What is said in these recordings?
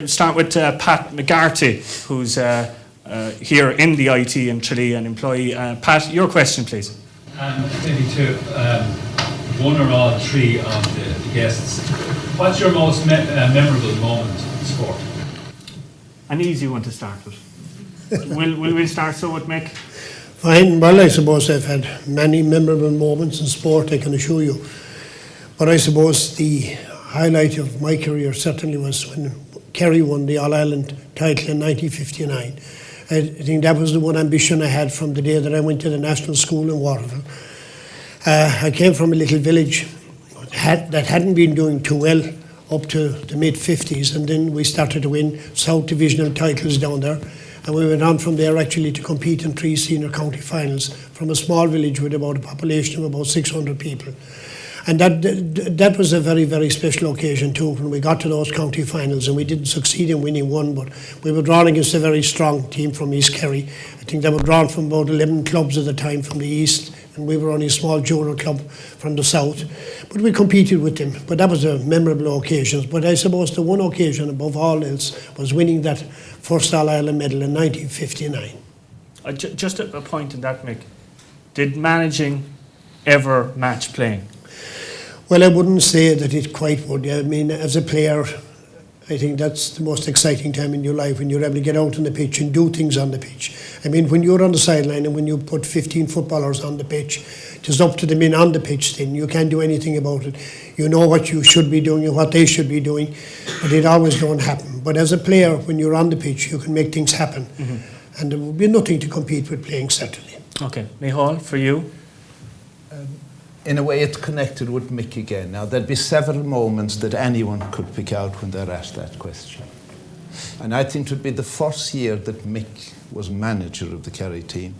Start with Pat McGarty, who's here in the IT in Tralee, an employee. Pat, your question, please. Maybe to one or all three of the guests. What's your most memorable moment in sport? An easy one to start with. Will we start so with Mick? Fine. Well, I suppose I've had many memorable moments in sport, I can assure you. But I suppose the highlight of my career certainly was when Kerry won the All-Ireland title in 1959. I think that was the one ambition I had from the day that I went to the National School in Waterville. I came from a little village that hadn't been doing too well up to the mid-50s, and then we started to win South Divisional titles down there. And we went on from there actually to compete in 3 senior county finals from a small village with about a population of about 600 people. And that was a very, very special occasion too, when we got to those county finals, and we didn't succeed in winning one, but we were drawn against a very strong team from East Kerry. I think they were drawn from about 11 clubs at the time from the east, and we were only a small junior club from the south. But we competed with them. But that was a memorable occasion. But I suppose the one occasion above all else was winning that first All-Ireland medal in 1959. Just a point in that, Mick. Did managing ever match playing? Well, I wouldn't say that it quite would. I mean, as a player, I think that's the most exciting time in your life, when you're able to get out on the pitch and do things on the pitch. I mean, when you're on the sideline and when you put 15 footballers on the pitch, it's up to the men on the pitch then. You can't do anything about it. You know what you should be doing and what they should be doing, but it always don't happen. But as a player, when you're on the pitch, you can make things happen. Mm-hmm. And there would be nothing to compete with playing, certainly. Okay. Micheal, for you? In a way, it's connected with Mick again. Now, there'd be several moments that anyone could pick out when they're asked that question. And I think it would be the first year that Mick was manager of the Kerry team.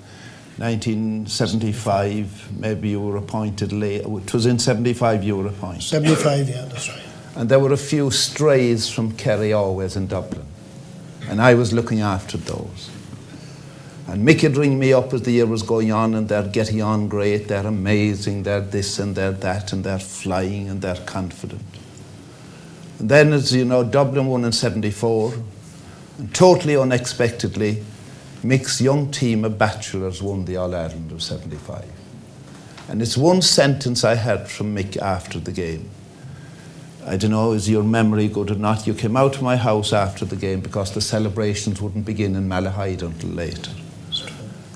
1975, maybe you were appointed late. It was in 75 you were appointed. 75, yeah, that's right. And there were a few strays from Kerry always in Dublin. And I was looking after those. And Mick would ring me up as the year was going on, and they're getting on great, they're amazing, they're this and they're that, and they're flying and they're confident. And then, as you know, Dublin won in 74, and totally unexpectedly, Mick's young team of bachelors won the All-Ireland of 75. And it's one sentence I heard from Mick after the game. I don't know, is your memory good or not? You came out of my house after the game because the celebrations wouldn't begin in Malahide until later.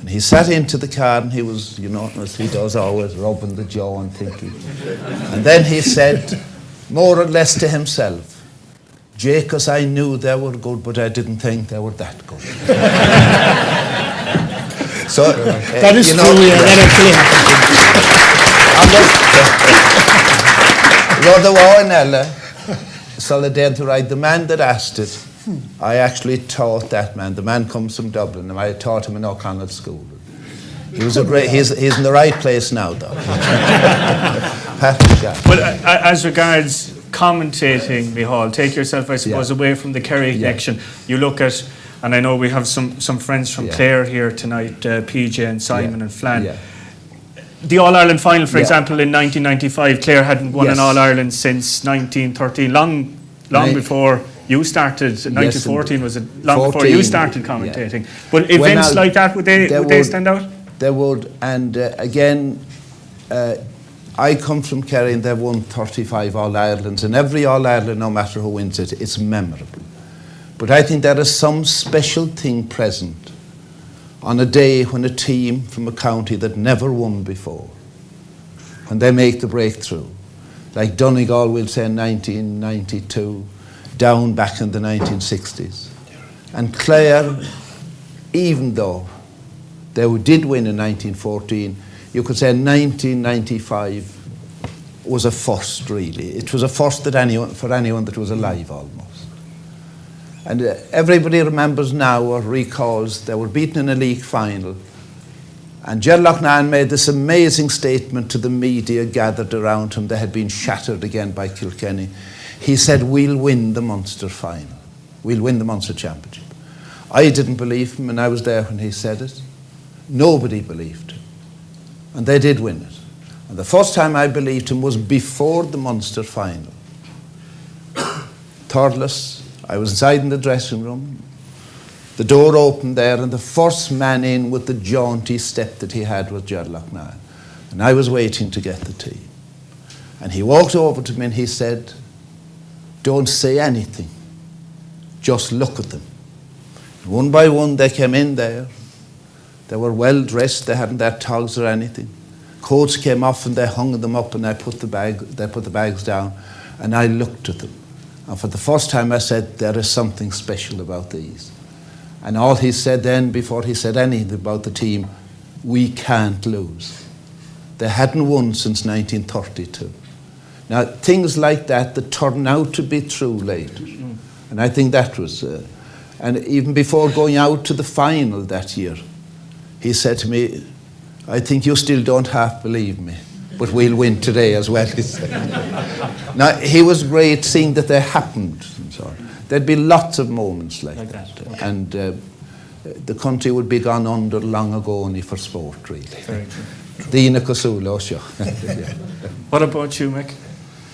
And he sat into the car and he was, you know, as he does always, rubbing the jaw and thinking. And then he said, more or less to himself, Jacobs, I knew they were good, but I didn't think they were that good. So, that is, you know, true, yeah, that actually the man that asked it, I actually taught that man. The man comes from Dublin, and I taught him in O'Connell School. He was a great. He's in the right place now, though. Well, as regards commentating, Micheal, take yourself, I suppose, away from the Kerry connection. You look at, and I know we have some friends from Clare here tonight, PJ and Simon and Flann. Yeah. The All-Ireland final, for example, in 1995, Clare hadn't won an All-Ireland since 1913, long before you started. 1914 was long before you started commentating. But events like that, would they stand out? They would, and again, I come from Kerry and they've won 35 All-Irelands, and every All-Ireland, no matter who wins it, it's memorable. But I think there is some special thing present on a day when a team from a county that never won before, when they make the breakthrough, like Donegal, we'll say in 1992, down back in the 1960s. And Clare, even though they did win in 1914, you could say 1995 was a first, really. It was a first for anyone that was alive, almost. And everybody remembers now or recalls they were beaten in a league final. And Gerald Loughnane made this amazing statement to the media gathered around him. They had been shattered again by Kilkenny. He said, we'll win the Munster final. We'll win the Munster Championship. I didn't believe him, and I was there when he said it. Nobody believed him. And they did win it. And the first time I believed him was before the Munster final. Thurles, I was inside in the dressing room. The door opened there, and the first man in with the jaunty step that he had was Gerald Loughnane. And I was waiting to get the tea. And he walked over to me and he said, "Don't say anything. Just look at them." And one by one they came in there. They were well dressed. They hadn't their togs or anything. Coats came off and they hung them up, and they put the bags down, and I looked at them. And for the first time I said, "There is something special about these." And all he said then, before he said anything about the team, "We can't lose." They hadn't won since 1932. Now, things like that turn out to be true later. And I think that was... and even before going out to the final that year, he said to me, "I think you still don't half believe me, but we'll win today as well," he said. Now, he was great seeing that they happened. And so on. There'd be lots of moments like that. Okay. And the country would be gone under long ago only for sport, really. Very true. Dina Casulo, sure. What about you, Mick?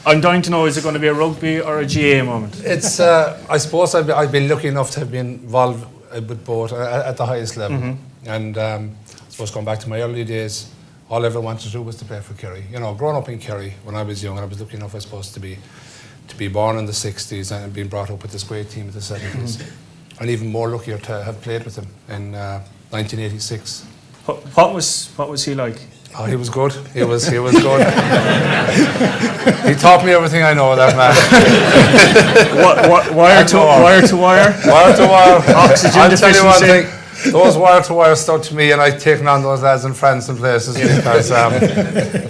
I'm dying to know, is it going to be a rugby or a GA moment? It's, I suppose I've been lucky enough to have been involved with both at the highest level. And I suppose going back to my early days, all I ever wanted to do was to play for Kerry. You know, growing up in Kerry when I was young, and I was lucky enough, I suppose, to be born in the 60s and being brought up with this great team in the 70s. And even more luckier to have played with him in 1986. What was he like? Oh, he was good. He was good. He taught me everything I know, that man. Wire to wire? Wire to wire. Oxygen I'll deficiency. tell you one thing. Those wire to wire stuck to me, and I've taken on those lads in France and places because,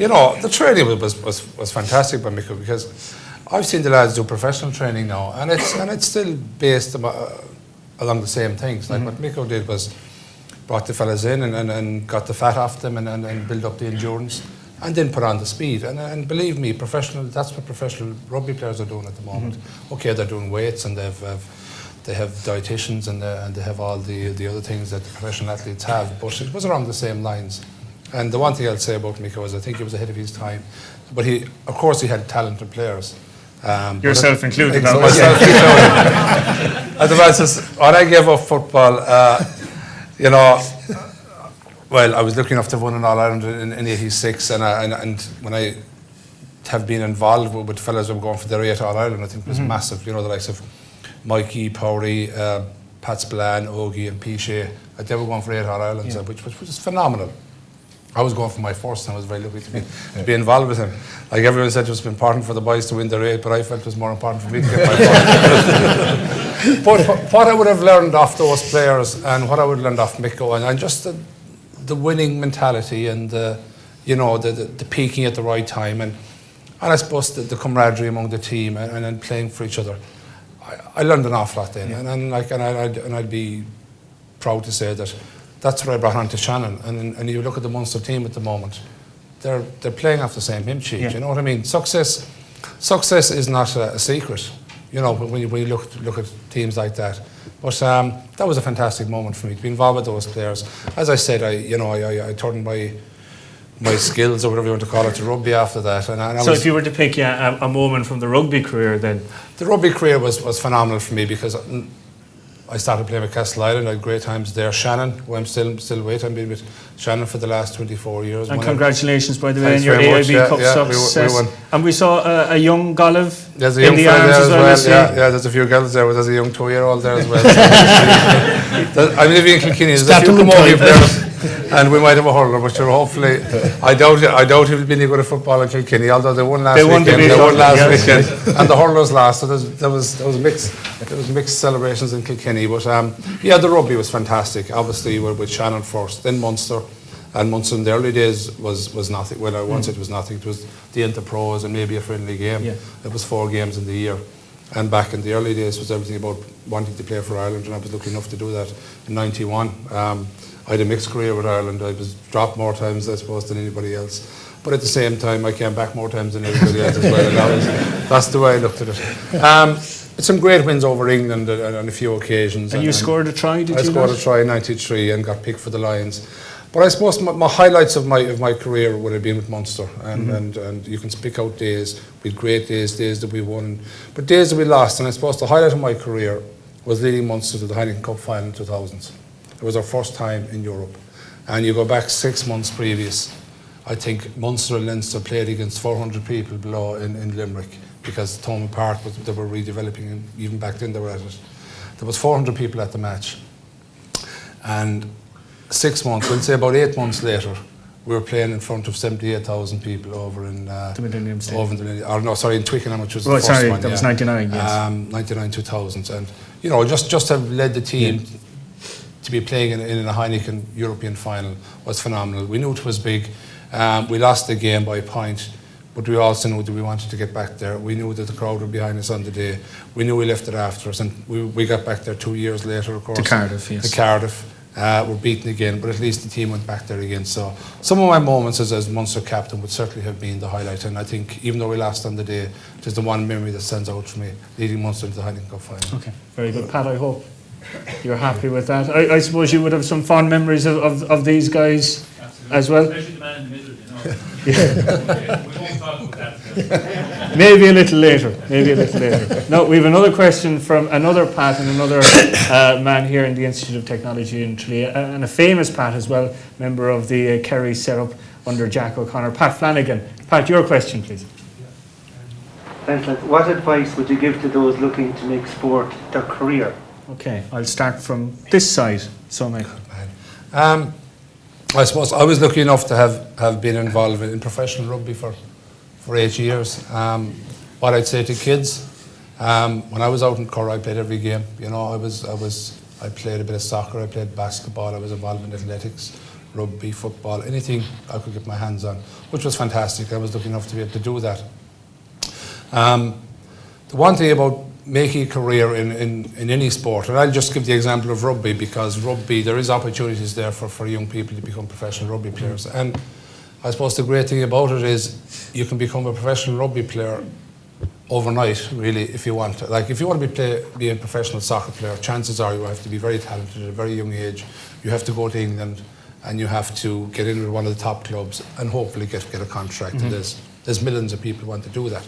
you know, the training was fantastic by Micheal, because I've seen the lads do professional training now, and it's still based along the same things. Like what Micheal did was brought the fellas in and got the fat off them and build up the endurance, and then put on the speed. And believe me, that's what professional rugby players are doing at the moment. Okay, they're doing weights, and they have dietitians, and they have all the other things that the professional athletes have, but it was along the same lines. And the one thing I'll say about Micheal was I think he was ahead of his time, but of course he had talented players. Yourself included. Myself included. Otherwise, when I gave up football, you know, well, I was lucky enough to have won an All-Ireland in 86, and when I have been involved with fellas who were going for their 8th All-Ireland, I think it was massive. You know, the likes of Mikey, Powery, Pat Spillane, Ogie and Piché, they were going for 8 All-Irelands, which was phenomenal. I was going for my first, and I was very lucky to be involved with him. Like everyone said, it was important for the boys to win their 8, but I felt it was more important for me to get my first. But what I would have learned off those players, and what I would have learned off Micheal, and just the winning mentality, and you know, the peaking at the right time, and I suppose the camaraderie among the team, and playing for each other. I learned an awful lot then, and I'd be proud to say that that's what I brought on to Shannon. And you look at the Munster team at the moment, they're playing off the same hymn sheet. You know what I mean? Success is not a secret. You know, when you look at teams like that. But that was a fantastic moment for me to be involved with those players. As I said, I turned my skills, or whatever you want to call it, to rugby after that. So if you were to pick a moment from the rugby career, then the rugby career was phenomenal for me, because I started playing with Castle Island. I had great times there. Shannon, who I'm still with. I've been with Shannon for the last 24 years. And congratulations, by the way, on your AIB Cup success. We won. And we saw a young Goliv there's a young in the fella arms there as well. Yeah, there's a few girls there. There's a young 2-year-old there as well. I'm living in Kilkenny. There's a few Camogie players, and we might have a hurler, but sure, hopefully, I doubt he'll be any good at football in Kilkenny, although they won last weekend. And the hurlers last, so there was mixed celebrations in Kilkenny. But the rugby was fantastic. Obviously, we're with Shannon first, then Munster. And Munster in the early days was nothing. Well, I won't say it was nothing. It was the Inter-Pros and maybe a friendly game. It was 4 games in the year. And back in the early days, it was everything about wanting to play for Ireland, and I was lucky enough to do that in '91. I had a mixed career with Ireland. I was dropped more times, I suppose, than anybody else. But at the same time, I came back more times than everybody else as well. And that's the way I looked at it. Some great wins over England on a few occasions. And you scored a try, did you? I scored a try in '93 and got picked for the Lions. But I suppose my highlights of my career would have been with Munster, and you can pick out days. We had great days that we won, but days that we lost. And I suppose the highlight of my career was leading Munster to the Heineken Cup final in 2000. It was our first time in Europe, and you go back 6 months previous. I think Munster and Leinster played against 400 people below in Limerick, because Thomond Park they were redeveloping, and even back then they were at it. There was 400 people at the match, and 6 months, we'll say about 8 months later, we were playing in front of 78,000 people over in the Millennium Stadium. In Twickenham, which was the Oh, first sorry, one. that was 99, yes. 99, 2000, and you know, just to have led the team to be playing in a Heineken European final was phenomenal. We knew it was big. We lost the game by a point, but we also knew that we wanted to get back there. We knew that the crowd were behind us on the day. We knew we left it after us, and we got back there 2 years later, of course. To Cardiff, yes. To Cardiff. We're beaten again, but at least the team went back there again. So some of my moments as Munster captain would certainly have been the highlight, and I think even though we lost on the day, it is the one memory that stands out for me, leading Munster into the Heineken Cup final. Okay, very good. Pat, I hope you're happy with that. I suppose you would have some fond memories of these guys. Absolutely. As well. Especially the man in the middle, you know. We won't talk about that. Maybe a little later. No, we have another question from another Pat and another man here in the Institute of Technology in Tralee, and a famous Pat as well, member of the Kerry setup under Jack O'Connor. Pat Flanagan. Pat, your question, please. Thanks, lads. What advice would you give to those looking to make sport their career? Okay, I'll start from this side. So, Michael. I suppose I was lucky enough to have been involved in professional rugby for 8 years. What I'd say to kids, when I was out in Cork, I played every game. You know, I played a bit of soccer, I played basketball, I was involved in athletics, rugby, football, anything I could get my hands on, which was fantastic. I was lucky enough to be able to do that. The one thing about making a career in any sport, and I'll just give the example of rugby, because rugby, there is opportunities there for young people to become professional rugby players. And I suppose the great thing about it is you can become a professional rugby player overnight, really, if you want to. Like, if you want to be a professional soccer player, chances are you have to be very talented at a very young age. You have to go to England and you have to get in with one of the top clubs and hopefully get a contract. And there's millions of people who want to do that.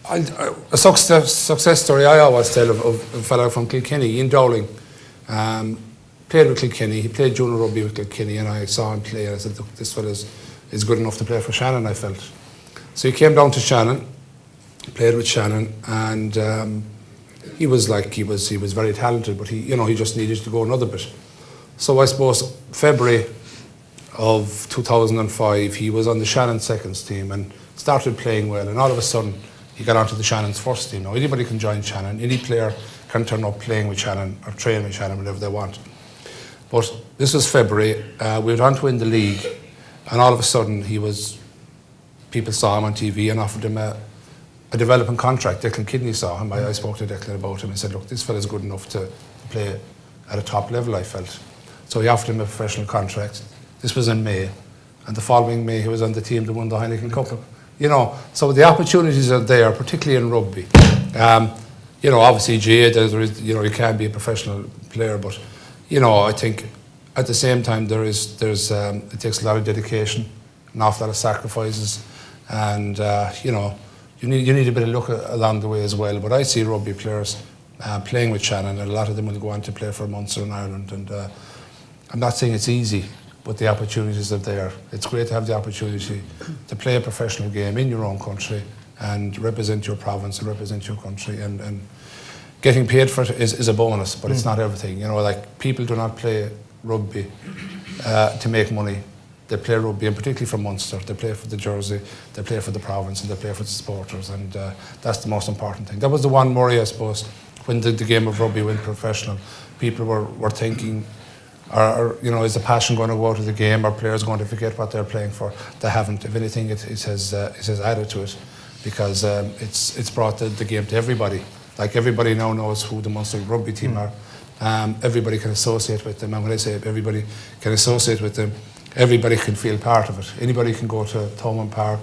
A success story I always tell of a fellow from Kilkenny, Ian Dowling, played with Kilkenny. He played junior rugby with Kilkenny, and I saw him play, and I said, look, this fellow is good enough to play for Shannon, I felt. So he came down to Shannon, played with Shannon, and he was very talented, but he just needed to go another bit. So I suppose February of 2005, he was on the Shannon seconds team and started playing well, and all of a sudden he got onto the Shannon's first team. Now, anybody can join Shannon. Any player can turn up playing with Shannon or train with Shannon, whatever they want. But this was February. We went on to win the league, and all of a sudden people saw him on TV and offered him a development contract. Declan Kidney saw him. I spoke to Declan about him and said, look, this fella's good enough to play at a top level, I felt. So he offered him a professional contract. This was in May, and the following May he was on the team that won the Heineken Cup. You know, so the opportunities are there, particularly in rugby. Obviously, you can't be a professional player, but I think at the same time it takes a lot of dedication, an awful lot of sacrifices, and you need a bit of luck along the way as well. But I see rugby players playing with Shannon, and a lot of them will go on to play for Munster in Ireland. And I'm not saying it's easy, but the opportunities are there. It's great to have the opportunity to play a professional game in your own country and represent your province and represent your country. And getting paid for it is a bonus, but it's not everything. People do not play rugby to make money. They play rugby, and particularly for Munster, they play for the jersey, they play for the province, and they play for the supporters, and that's the most important thing. That was the one worry, I suppose, when the game of rugby went professional. People were thinking, is the passion going to go out of the game? Are players going to forget what they're playing for? They haven't. If anything, it has added to it, because it's brought the game to everybody. Like, everybody now knows who the Munster rugby team are. Everybody can associate with them, and when I say everybody can associate with them, everybody can feel part of it. Anybody can go to Thomond Park,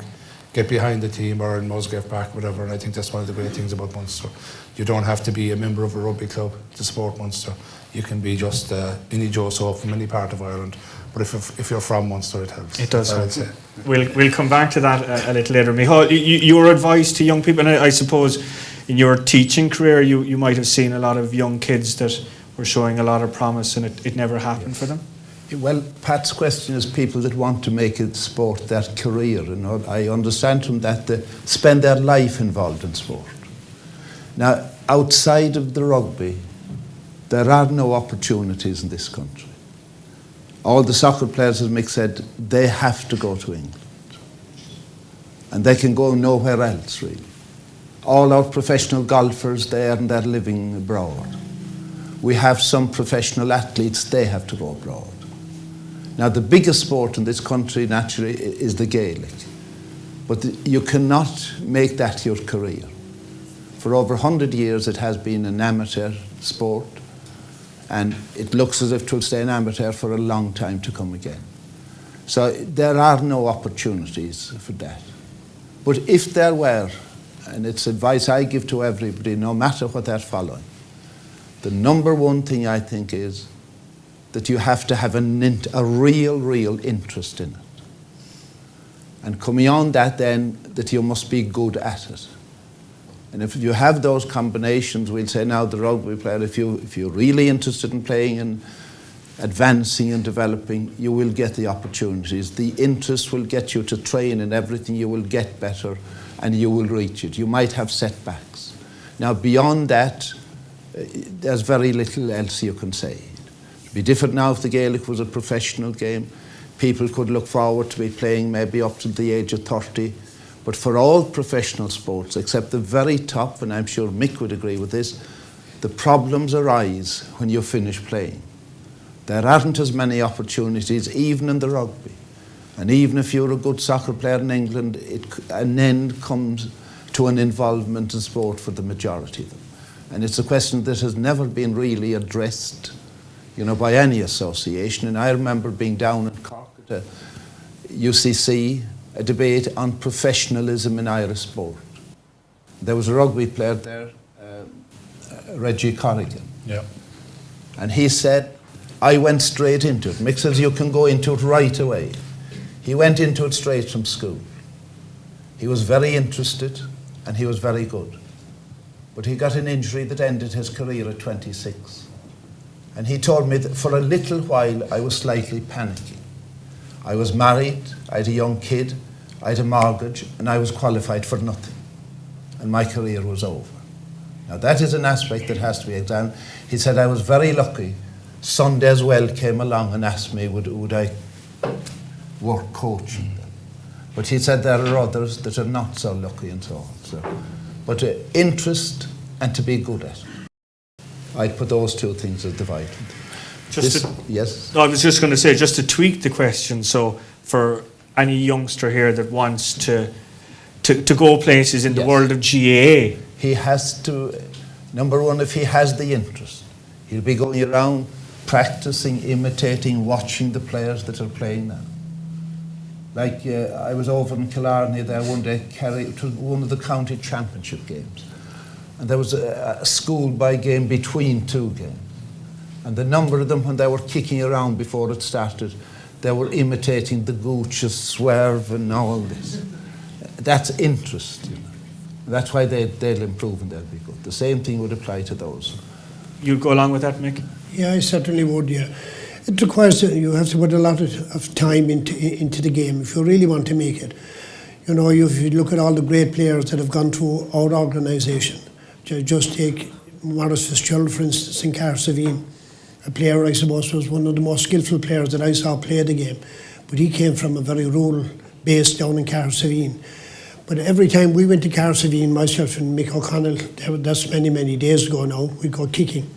get behind the team or in Musgrave Park, whatever. And I think that's one of the great things about Munster. You don't have to be a member of a rugby club to support Munster. You can be just any Joe So from any part of Ireland. But if you're from Munster, it helps. It does. I would say. We'll come back to that a little later. Micheál, your advice to young people, and I suppose in your teaching career, you might have seen a lot of young kids that were showing a lot of promise, and it never happened for them. Well, Pat's question is people that want to make it sport their career. You know, I understand from that they spend their life involved in sport. Now, outside of the rugby, there are no opportunities in this country. All the soccer players, as Mick said, they have to go to England. And they can go nowhere else, really. All our professional golfers, they earn their living abroad. We have some professional athletes, they have to go abroad. Now, the biggest sport in this country, naturally, is the Gaelic. But you cannot make that your career. For over 100 years, it has been an amateur sport, and it looks as if it will stay an amateur for a long time to come again. So there are no opportunities for that. But if there were, and it's advice I give to everybody, no matter what they're following, the number one thing I think is that you have to have a real interest in it. And coming on that then, that you must be good at it. And if you have those combinations, we'll say now the rugby player, if you're really interested in playing and advancing and developing, you will get the opportunities. The interest will get you to train and everything, you will get better and you will reach it. You might have setbacks. Now beyond that, there's very little else you can say. It'd be different now if the Gaelic was a professional game. People could look forward to be playing maybe up to the age of 30. But for all professional sports, except the very top, and I'm sure Mick would agree with this, the problems arise when you finish playing. There aren't as many opportunities, even in the rugby. And even if you're a good soccer player in England, an end comes to an involvement in sport for the majority of them. And it's a question that has never been really addressed, you know, by any association. And I remember being down in Cork at UCC, a debate on professionalism in Irish sport. There was a rugby player there, Reggie Corrigan. Yeah. And he said, I went straight into it. Mick says you can go into it right away. He went into it straight from school. He was very interested and he was very good. But he got an injury that ended his career at 26. And he told me that for a little while I was slightly panicking. I was married, I had a young kid, I had a mortgage, and I was qualified for nothing. And my career was over. Now that is an aspect that has to be examined. He said I was very lucky. Sunday as well came along and asked me would I work coaching them. But he said there are others that are not so lucky and so on. So, but interest and to be good at it. I'd put those two things as the vital. Yes? No, I was just going to say, just to tweak the question, so for any youngster here that wants to go places in the world of GAA, he has to, number one, if he has the interest, he'll be going around practicing, imitating, watching the players that are playing now. Like I was over in Killarney there one day, it was one of the county championship games. And there was a schoolboy game between two games. And the number of them, when they were kicking around before it started, they were imitating the Gooch's swerve and all this. That's interest, you know. That's why they'll improve and they'll be good. The same thing would apply to those. You'd go along with that, Mick? Yeah, I certainly would, yeah. It requires, you have to put a lot of time into the game if you really want to make it. You know, if you look at all the great players that have gone through our organisation, just take Maurice Fitzgerald, for instance, in Carsavine. A player, I suppose, was one of the most skillful players that I saw play the game. But he came from a very rural base down in Carsavine. But every time we went to Carsavine, myself and Mick O'Connell, that's many days ago now, we'd go kicking.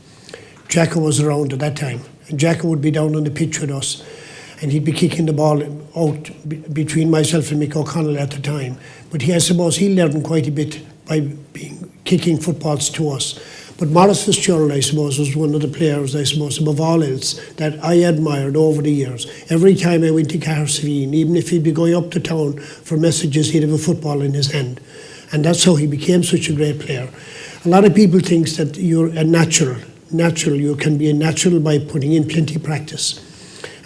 Jacko was around at that time. And Jacko would be down on the pitch with us. And he'd be kicking the ball out between myself and Mick O'Connell at the time. But I suppose he learned quite a bit by kicking footballs to us. But Maurice Fitzgerald, I suppose, was one of the players, I suppose, above all else, that I admired over the years. Every time I went to Cahersiveen, even if he'd be going up to town for messages, he'd have a football in his hand. And that's how he became such a great player. A lot of people think that you're a natural. You can be a natural by putting in plenty of practice.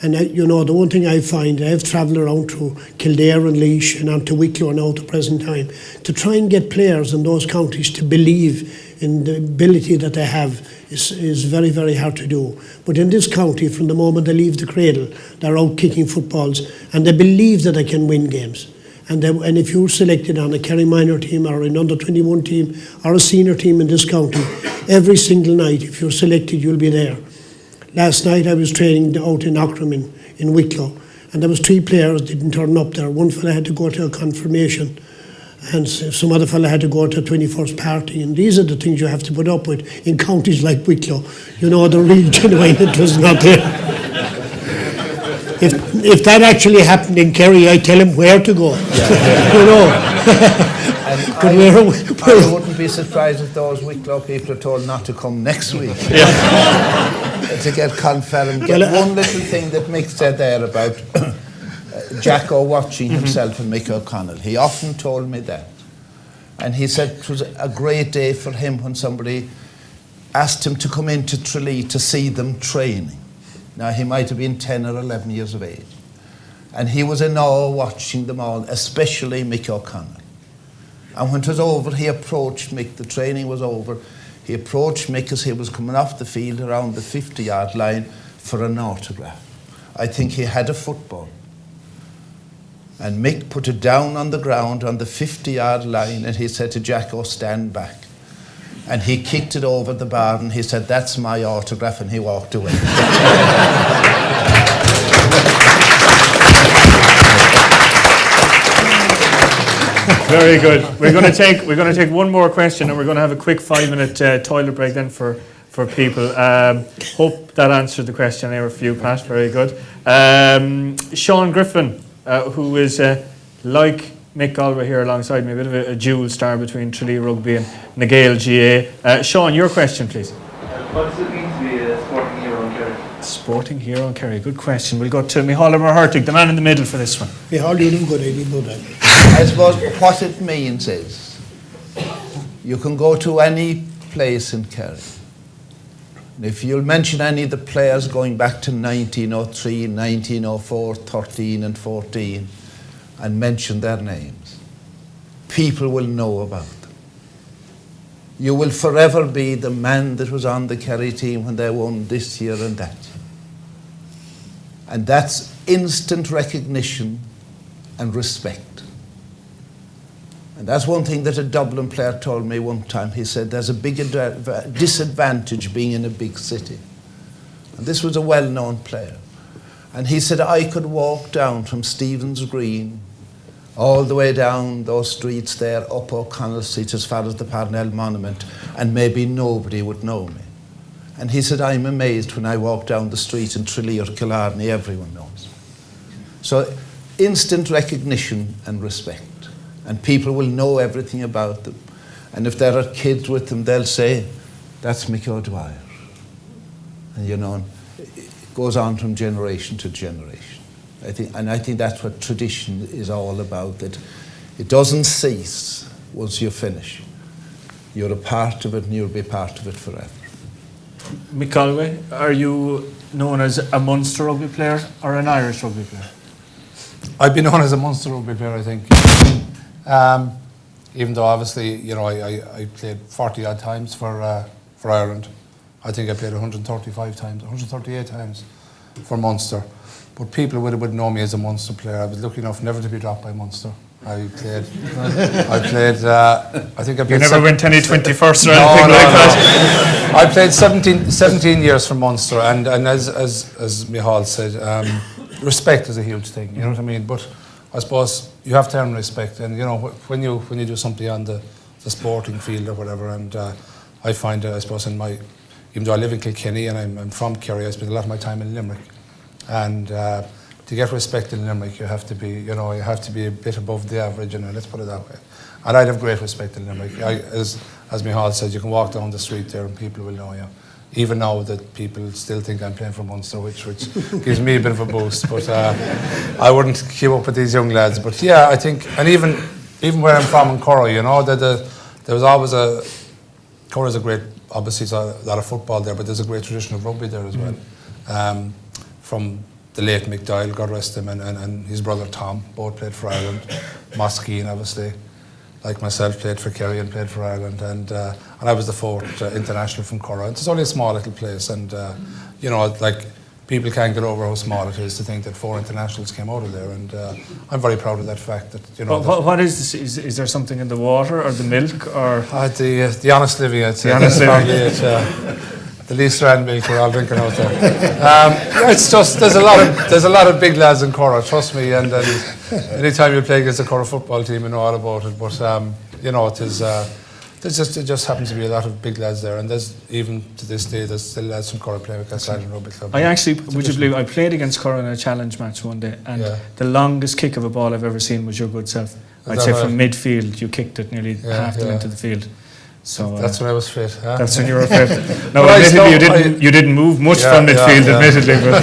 And the one thing I find, I've travelled around to Kildare and Laois and on to Wicklow now at the present time, to try and get players in those counties to believe in the ability that they have is very, very hard to do. But in this county, from the moment they leave the cradle, they're out kicking footballs and they believe that they can win games. And if you're selected on a Kerry minor team or an under-21 team or a senior team in this county, every single night, if you're selected, you'll be there. Last night I was training out in Ockram in Wicklow, and there was 3 players didn't turn up there. One fella had to go to a confirmation, and some other fella had to go to a 21st party. And these are the things you have to put up with in counties like Wicklow. The real genuine interest not there. If that actually happened in Kerry, I'd tell him where to go. I wouldn't be surprised if those Wicklow people are told not to come next week. To get confirmed. One little thing that Mick said there about Jacko watching himself and Mick O'Connell. He often told me that. And he said it was a great day for him when somebody asked him to come into Tralee to see them training. Now, he might have been 10 or 11 years of age. And he was in awe watching them all, especially Mick O'Connell. And when it was over, he approached Mick. The training was over. He approached Mick as he was coming off the field around the 50-yard line for an autograph. I think he had a football. And Mick put it down on the ground on the 50-yard line and he said to Jacko, stand back. And he kicked it over the bar and he said, that's my autograph, and he walked away. Very good. We're going to take one more question, and we're going to have a quick 5-minute toilet break then for people. Hope that answered the question there for you, Pat. Very good. Sean Griffin, who is like Mick Galwey here alongside me, a bit of a dual star between Tralee Rugby and the Gael GA. Sean, your question, please. What does it mean to be a sporting hero in Kerry? Sporting hero in Kerry, good question. We'll go to Micheal O Muirheartaigh, the man in the middle for this one. Micheal, you do good, I do that. I suppose what it means is you can go to any place in Kerry. And if you'll mention any of the players going back to 1903, 1904, 13 and 14 and mention their names, people will know about them. You will forever be the man that was on the Kerry team when they won this year and that year. And that's instant recognition and respect. And that's one thing that a Dublin player told me one time. He said, there's a big disadvantage being in a big city. And this was a well-known player. And he said, I could walk down from Stephen's Green all the way down those streets there, up O'Connell Street as far as the Parnell Monument, and maybe nobody would know me. And he said, I'm amazed when I walk down the street in Tralee or Killarney, everyone knows. So instant recognition and respect. And people will know everything about them. And if there are kids with them, they'll say, that's Mick Dwyer. And it goes on from generation to generation. I think that's what tradition is all about, that it doesn't cease once you finish. You're a part of it and you'll be part of it forever. Mick Galwey, are you known as a Munster rugby player or an Irish rugby player? I've been known as a Munster rugby player, I think. Even though obviously, I played 40 odd times for Ireland. I think I played 138 times for Munster. But people would know me as a Munster player. I was lucky enough never to be dropped by Munster. I played. I think I played. You never went any 21st or anything like that. I played 17 years for Munster, and as Micheal said, respect is a huge thing. You know what I mean? But I suppose you have to earn respect, and when you do something on the sporting field or whatever, and I find I suppose even though I live in Kilkenny and I'm from Kerry, I spend a lot of my time in Limerick, and to get respect in Limerick, you have to be a bit above the average, and let's put it that way. And I'd have great respect in Limerick. As as Micheál said, you can walk down the street there and people will know you. Even now that people still think I'm playing for Munster, which gives me a bit of a boost. But I wouldn't keep up with these young lads. But yeah, I think, and even where I'm from in Corra, you know, there was always Corra's a great, obviously it's a lot of football there, but there's a great tradition of rugby there as well. From the late Mick Doyle, God rest him, and his brother Tom, both played for Ireland. Moskeen, obviously, like myself, played for Kerry and played for Ireland, and I was the fourth international from Corra. It's only a small little place, and you know, like, people can't get over how small it is to think that 4 internationals came out of there, and I'm very proud of that fact. That, you know, what is this? Is there something in the water or the milk or the honest living? I'd say. The honest living. The least strand milk we're all drinking out there. Yeah, it's just there's a lot of big lads in Corra, trust me. And anytime you play against a Corra football team, you know all about it. But you know, it just happens to be a lot of big lads there, and there's, even to this day, there's still lads from Corra playing with Castle Rugby Club. I actually, would you believe, I played against Corra in a challenge match one day, and the longest kick of a ball I've ever seen was your good self. I'd say from midfield, you kicked it nearly half the length of the field. So that's when I was fit. Huh? That's when you were fit. No, admittedly, you didn't move much from midfield, admittedly, but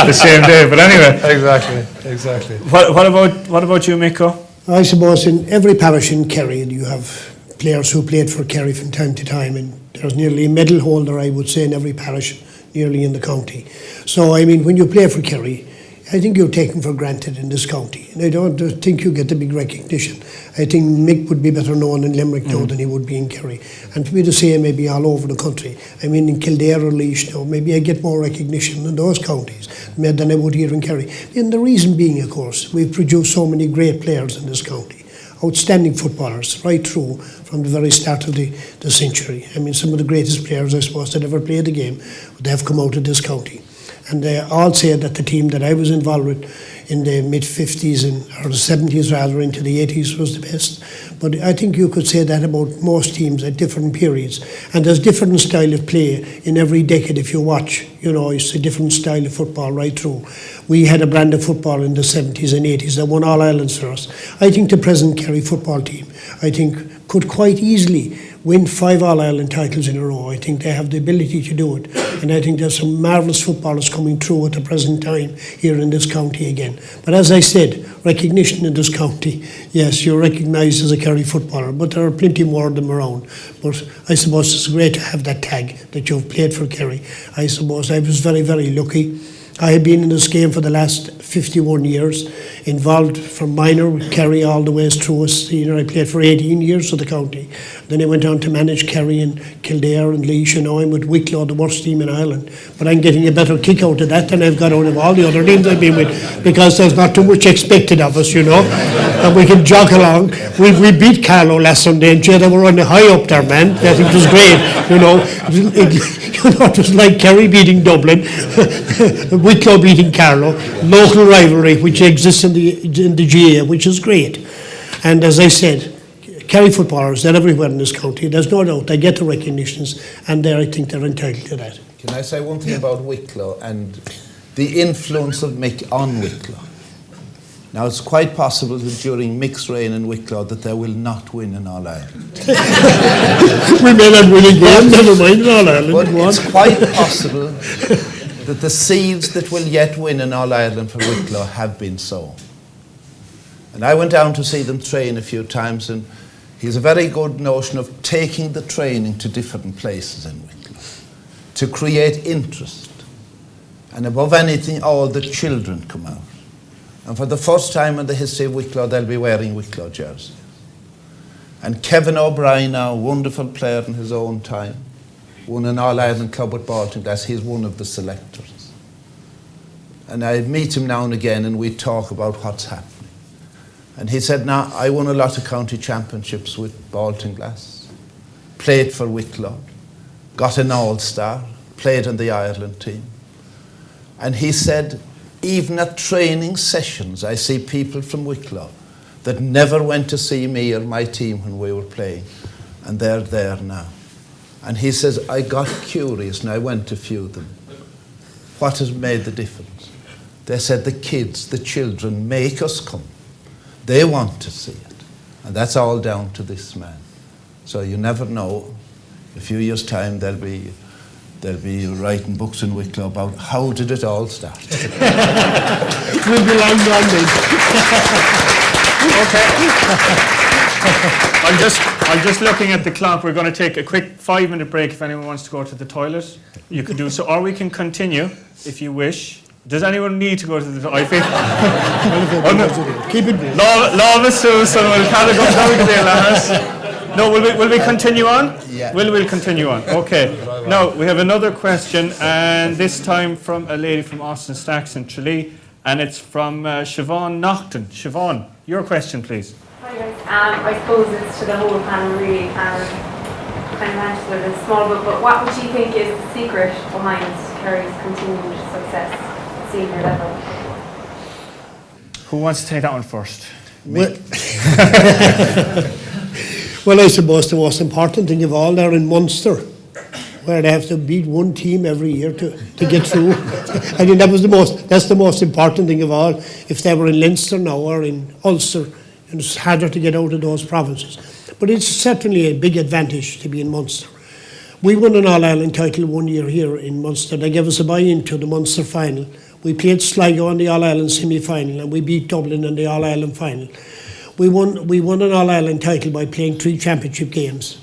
the same day. But anyway, exactly. What about you, Micheál? I suppose in every parish in Kerry you have players who played for Kerry from time to time, and there's nearly a medal holder, I would say, in every parish nearly in the county. So I mean, when you play for Kerry, I think you're taken for granted in this county, and I don't think you get the big recognition. I think Mick would be better known in Limerick now than he would be in Kerry, and to be the same maybe all over the country. I mean, in Kildare or Laois now, maybe I get more recognition in those counties than I would here in Kerry. And the reason being, of course, we've produced so many great players in this county, outstanding footballers right through from the very start of the century. I mean, some of the greatest players, I suppose, that ever played the game, they have come out of this county. And they all say that the team that I was involved with in the mid-50s or the 70s rather, into the 80s was the best. But I think you could say that about most teams at different periods. And there's different style of play in every decade if you watch. You know, it's a different style of football right through. We had a brand of football in the 70s and 80s that won all Irelands for us. I think the present Kerry football team, I think, could quite easily win 5 All-Ireland titles in a row. I think they have the ability to do it. And I think there's some marvellous footballers coming through at the present time here in this county again. But as I said, recognition in this county, yes, you're recognised as a Kerry footballer, but there are plenty more of them around. But I suppose it's great to have that tag that you've played for Kerry. I suppose I was very, very lucky. I have been in this game for the last 51 years, involved from minor with Kerry all the way through as senior. I played for 18 years for the county. Then I went on to manage Kerry and Kildare and Laois. You know, I'm with Wicklow, the worst team in Ireland. But I'm getting a better kick out of that than I've got out of all the other teams I've been with, because there's not too much expected of us, you know, and we can jog along. We beat Carlow last Sunday, and they were running high up there, man. I think it was great, you know. It was like Kerry beating Dublin, Wicklow beating Carlow, local rivalry which exists in the GA, which is great. And as I said, Kerry footballers, they're everywhere in this county. There's no doubt they get the recognitions, and I think they're entitled to that. Can I say one thing about Wicklow and the influence of Mick on Wicklow? Now, it's quite possible that during Mick's reign in Wicklow that they will not win in All-Ireland. We may not win again, never mind in All-Ireland. But it's quite possible that the seeds that will yet win in All-Ireland for Wicklow have been sown. And I went down to see them train a few times, and he's a very good notion of taking the training to different places in Wicklow to create interest. And above anything, all the children come out. And for the first time in the history of Wicklow, they'll be wearing Wicklow jerseys. And Kevin O'Brien, now a wonderful player in his own time, won an All-Ireland club with Baltinglass. He's one of the selectors. And I meet him now and again, and we talk about what's happening. And he said, now, I won a lot of county championships with Baltinglass, played for Wicklow, got an All-Star, played in the Ireland team. And he said, even at training sessions, I see people from Wicklow that never went to see me or my team when we were playing, and they're there now. And he says, I got curious and I went to few of them. What has made the difference? They said the kids, the children make us come. They want to see it. And that's all down to this man. So you never know. A few years' time, they'll be writing books in Wicklow about how did it all start. We'll be long gone then. Okay. I'm just looking at the clock. We're going to take a quick 5-minute break if anyone wants to go to the toilet. You can do so, or we can continue if you wish. Does anyone need to go to the toilet? I think. Keep it brief. Love Susan will kind of go down there, lads. No, will we continue on? Yeah. We'll continue on. Okay. Now we have another question, and this time from a lady from Austin Stacks in Tralee, and it's from Siobhan Naughton. Siobhan, your question, please. Hi guys. I suppose it's to the whole panel really, kind of answered it in a small book, but what would you think is the secret behind Kerry's continued success at senior level? Who wants to take that one first? Well, I suppose the most important thing of all, they're in Munster, where they have to beat one team every year to get through. I mean, that's the most important thing of all. If they were in Leinster now or in Ulster, it's harder to get out of those provinces. But it's certainly a big advantage to be in Munster. We won an All-Ireland title one year here in Munster. They gave us a buy-in to the Munster final. We played Sligo in the All-Ireland semi-final, and we beat Dublin in the All-Ireland final. We won an All-Ireland title by playing 3 championship games.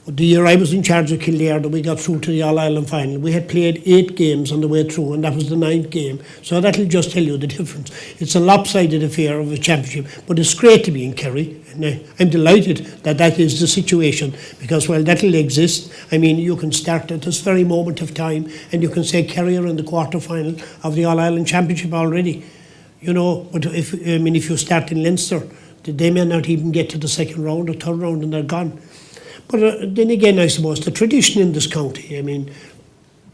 The year I was in charge of Kildare, that we got through to the All-Ireland final, we had played 8 games on the way through, and that was the 9th game. So that'll just tell you the difference. It's a lopsided affair of a championship, but it's great to be in Kerry. And I'm delighted that that is the situation, because, well, that'll exist. I mean, you can start at this very moment of time, and you can say Kerry are in the quarter-final of the All-Ireland Championship already. You know, but if you start in Leinster, they may not even get to the second round or third round, and they're gone. But then again, I suppose, the tradition in this county, I mean,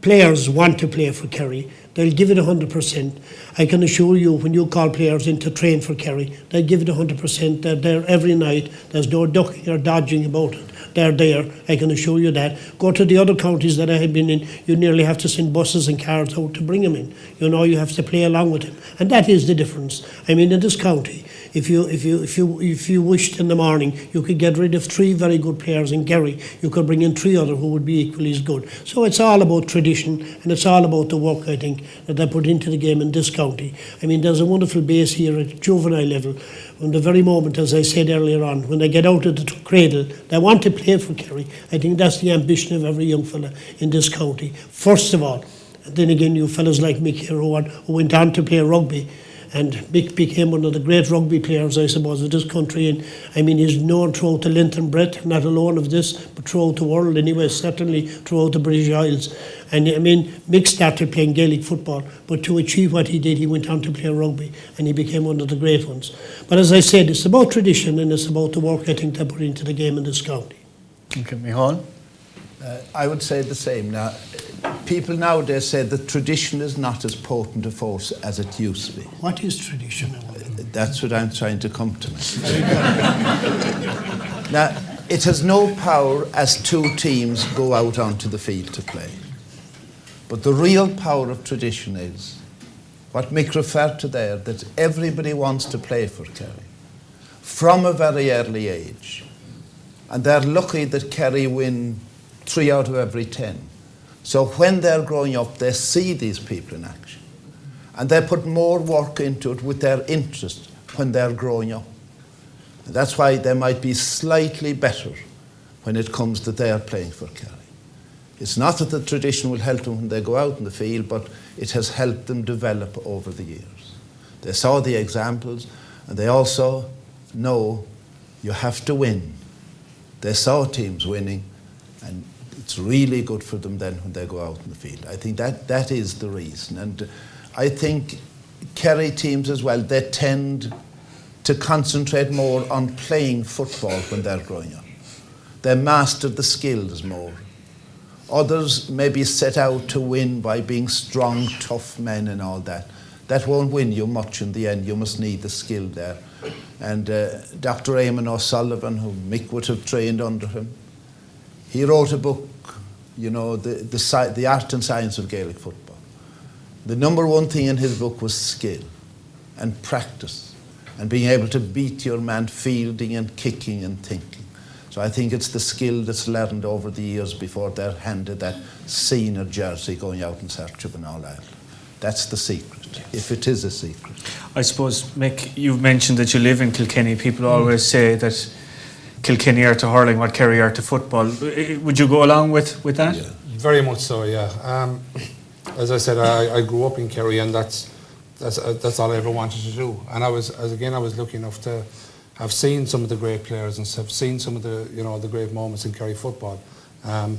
players want to play for Kerry. They'll give it 100%. I can assure you, when you call players in to train for Kerry, they'll give it 100%. They're there every night. There's no ducking or dodging about it. They're there, I can assure you that. Go to the other counties that I have been in, you nearly have to send buses and cars out to bring them in. You know, you have to play along with them. And that is the difference. I mean, in this county, if you wished in the morning, you could get rid of 3 very good players in Kerry. You could bring in 3 other who would be equally as good. So it's all about tradition, and it's all about the work, I think, that they put into the game in this county. I mean, there's a wonderful base here at juvenile level. From the very moment, as I said earlier on, when they get out of the cradle, they want to play for Kerry. I think that's the ambition of every young fella in this county, first of all. And then again, you fellas like Mick here who went on to play rugby. And Mick became one of the great rugby players, I suppose, of this country. And I mean, he's known throughout the length and breadth, not alone of this, but throughout the world anyway, certainly throughout the British Isles. And I mean, Mick started playing Gaelic football, but to achieve what he did, he went on to play rugby, and he became one of the great ones. But as I said, it's about tradition, and it's about the work, I think, they put into the game in this county. Okay, Micheál? I would say the same. Now, people nowadays say that tradition is not as potent a force as it used to be. What is tradition? That's what I'm trying to come to. Now, it has no power as 2 teams go out onto the field to play. But the real power of tradition is what Mick referred to there, that everybody wants to play for Kerry from a very early age. And they're lucky that Kerry win 3 out of every 10. So when they're growing up, they see these people in action. And they put more work into it with their interest when they're growing up. And that's why they might be slightly better when it comes that they are playing for Kerry. It's not that the tradition will help them when they go out in the field, but it has helped them develop over the years. They saw the examples, and they also know you have to win. They saw teams winning, and it's really good for them then when they go out in the field. I think that is the reason. And I think Kerry teams as well, they tend to concentrate more on playing football when they're growing up. They master the skills more. Others maybe set out to win by being strong, tough men and all that. That won't win you much in the end. You must need the skill there. And Dr. Eamon O'Sullivan, who Mick would have trained under him, he wrote a book, you know, the art and science of Gaelic football. The number one thing in his book was skill and practice and being able to beat your man fielding and kicking and thinking. So I think it's the skill that's learned over the years before they're handed that senior jersey going out in search of an All-Ireland. That's the secret, if it is a secret. I suppose, Mick, you've mentioned that you live in Kilkenny. People always say that Kilkenny are to hurling what Kerry are to football. Would you go along with that? Yeah. Very much so, yeah. As I said, I grew up in Kerry, and that's all I ever wanted to do. And I was lucky enough to have seen some of the great players and have seen some of the great moments in Kerry football. I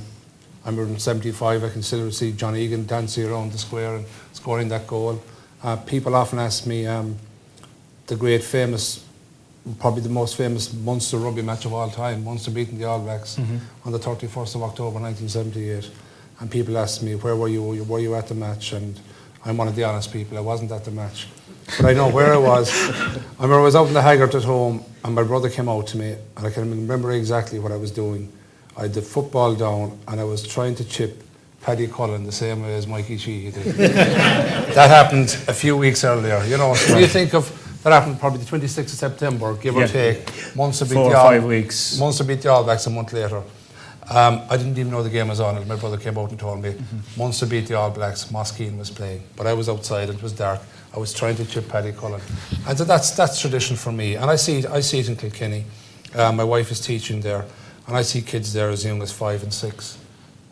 remember in '75, I can still see John Egan dancing around the square and scoring that goal. People often ask me the great famous, probably the most famous Munster rugby match of all time, Munster beating the All Blacks on the 31st of October 1978. And people ask me, where were you? Were you at the match? And I'm one of the honest people, I wasn't at the match. But I know where I was. I remember I was out in the Haggart at home, and my brother came out to me, and I can remember exactly what I was doing. I had the football down, and I was trying to chip Paddy Cullen the same way as Mikey Sheehy did. That happened a few weeks earlier, you know. So you think of, that happened probably the 26th of September, give or take. Munster beat 4 or 5 weeks. Munster beat the All Blacks a month later. I didn't even know the game was on, and my brother came out and told me Munster beat the All Blacks, Moskeen was playing, but I was outside and it was dark. I was trying to chip Paddy Cullen, and so that's tradition for me, and I see it in Kilkenny. My wife is teaching there, and I see kids there as young as 5 and 6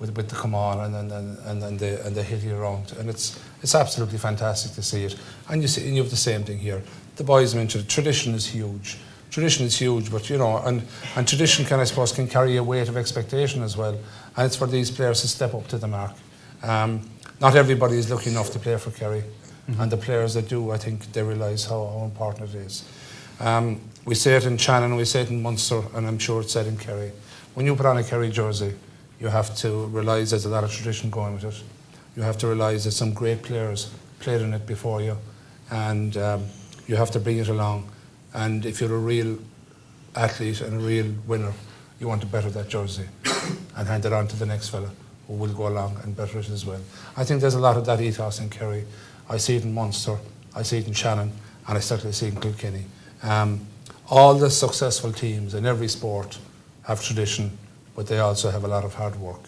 with the come on, and they hit you around, and it's absolutely fantastic to see it. And you have the same thing here. The boys mentioned it, tradition is huge. Tradition is huge, but you know, and tradition can, I suppose, can carry a weight of expectation as well, and it's for these players to step up to the mark. Not everybody is lucky enough to play for Kerry, and the players that do, I think they realise how important it is. We say it in Shannon, we say it in Munster, and I'm sure it's said in Kerry. When you put on a Kerry jersey, you have to realise there's a lot of tradition going with it. You have to realise that some great players played in it before you, and you have to bring it along. And if you're a real athlete and a real winner, you want to better that jersey and hand it on to the next fella who will go along and better it as well. I think there's a lot of that ethos in Kerry. I see it in Munster, I see it in Shannon, and I certainly see it in Kilkenny. All the successful teams in every sport have tradition, but they also have a lot of hard work.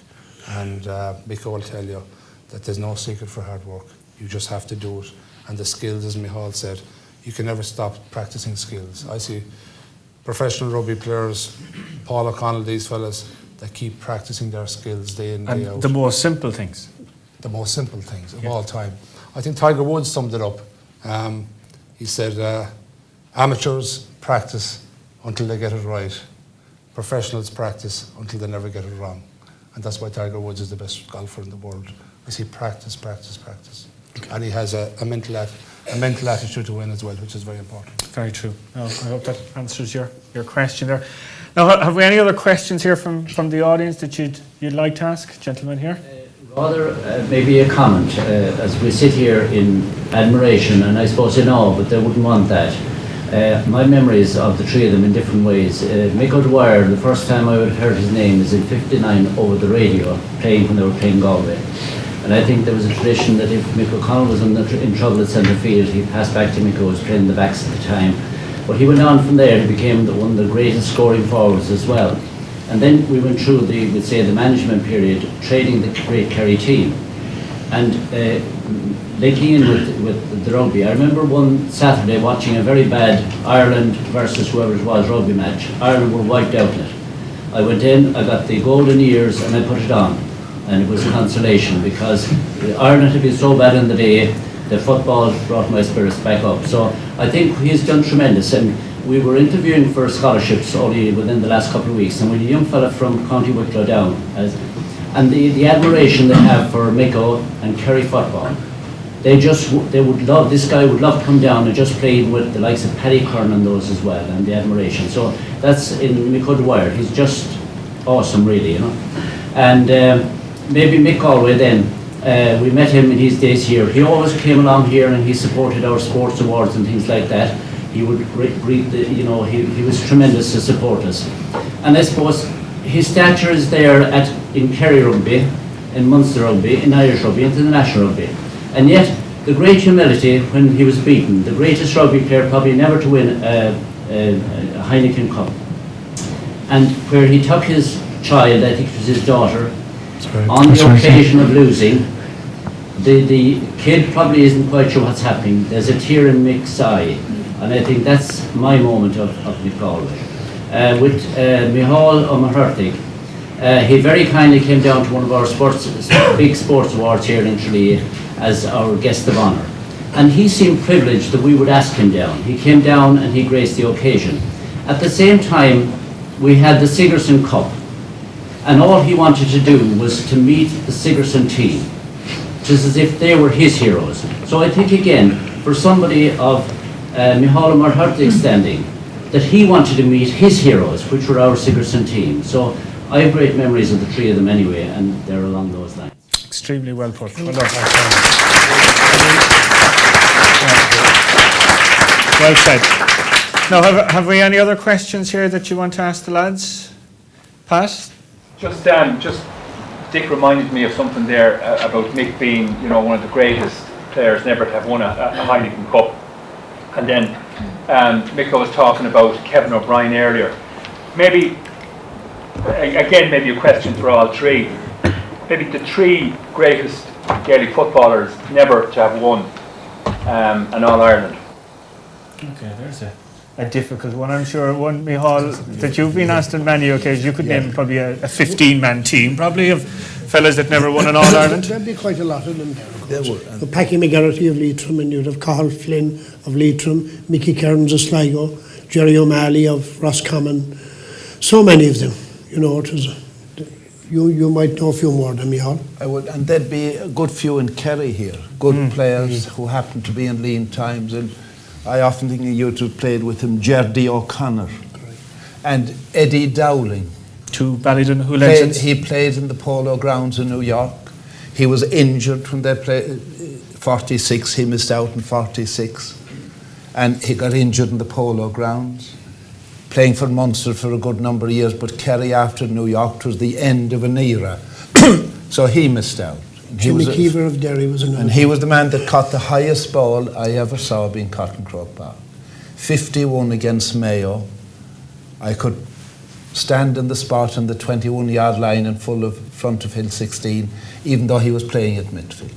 And Micheal will tell you that there's no secret for hard work. You just have to do it. And the skills, as Micheal said, you can never stop practicing skills. I see professional rugby players, Paul O'Connell, these fellas, that keep practicing their skills day in, day out. The most simple things. The most simple things of all time. I think Tiger Woods summed it up. He said, amateurs practice until they get it right. Professionals practice until they never get it wrong. And that's why Tiger Woods is the best golfer in the world. I see practice, practice, practice. And he has a mental attitude to win as well, which is very important. Very true. I hope that answers your question there. Now, have we any other questions here from the audience that you'd like to ask, gentlemen here? Rather, maybe a comment. As we sit here in admiration, and I suppose in awe, but they wouldn't want that. My memories of the three of them in different ways. Mick Dwyer, the first time I would have heard his name is in '59 over the radio, playing when they were playing Galway. And I think there was a tradition that if Mick O'Connell was in trouble at centre field, he'd pass back to Mick, who was playing the backs at the time. But he went on from there, he became one of the greatest scoring forwards as well. And then we went through the management period, training the great Kerry team. And linking in with the rugby, I remember one Saturday watching a very bad Ireland versus whoever it was rugby match. Ireland were wiped out in it. I went in, I got the golden ears and I put it on. And it was a consolation because Ireland had been so bad in the day, the football brought my spirits back up. So I think he's done tremendous. And we were interviewing for scholarships only within the last couple of weeks, and we had a young fella from County Wicklow down. And the admiration they have for Micheal and Kerry football, they would love, this guy would love to come down and just play with the likes of Paddy Curran and those as well, and the admiration. So that's in Micheal Dwyer. He's just awesome, really, you know. And maybe Mick Galway then, we met him in his days here. He always came along here and he supported our sports awards and things like that. He would greet the, you know, he was tremendous to support us. And I suppose his stature is there in Kerry rugby, in Munster rugby, in Irish rugby, international rugby. And yet, the great humility when he was beaten, the greatest rugby player probably never to win a Heineken Cup. and where he took his child, I think it was his daughter, on the occasion of losing. The kid probably isn't quite sure what's happening. There's a tear in Mick's eye, and I think that's my moment of Micheál. With Micheal O Muirheartaigh, he very kindly came down to one of our big sports awards here in Tralee as our guest of honour. And he seemed privileged that we would ask him down. He came down and he graced the occasion. At the same time, we had the Sigerson Cup, and all he wanted to do was to meet the Sigerson team, just as if they were his heroes. So I think again, for somebody of Micheal O Muirheartaigh's standing, that he wanted to meet his heroes, which were our Sigerson team. So I have great memories of the three of them anyway, and they're along those lines. Extremely well put. Well done. Well said. Now, have we any other questions here that you want to ask the lads? Pat? Just Dick reminded me of something there about Mick being, one of the greatest players never to have won a Heineken Cup. And then Mick was talking about Kevin O'Brien earlier. Maybe a question for all three. Maybe the three greatest Gaelic footballers never to have won an All-Ireland. Okay, there's a difficult one. I'm sure one, Micheál, that you've been asked on many occasions. You could name probably a 15-man team, probably, of fellas that never won an All-Ireland. There'd be quite a lot of them there. The Packy McGarrity of Leitrim, and you'd have Cathal Flynn of Leitrim, Mickey Kearns of Sligo, Jerry O'Malley of Roscommon. So many of them. It was. You might know a few more than Micheál. I would, and there'd be a good few in Kerry here, good players who happened to be in lean times, and I often think you two played with him, Gerdy O'Connor and Eddie Dowling. Two Ballydon legends. He played in the Polo Grounds in New York. He was injured when they played 46. He missed out in 46, and he got injured in the Polo Grounds, playing for Munster for a good number of years. But Kerry after New York was the end of an era, so he missed out. Jimmy Keever of Derry was another. And he was the man that caught the highest ball I ever saw being caught in Croke Park. 51 against Mayo. I could stand in the spot on the 21-yard line in front of Hill 16, even though he was playing at midfield.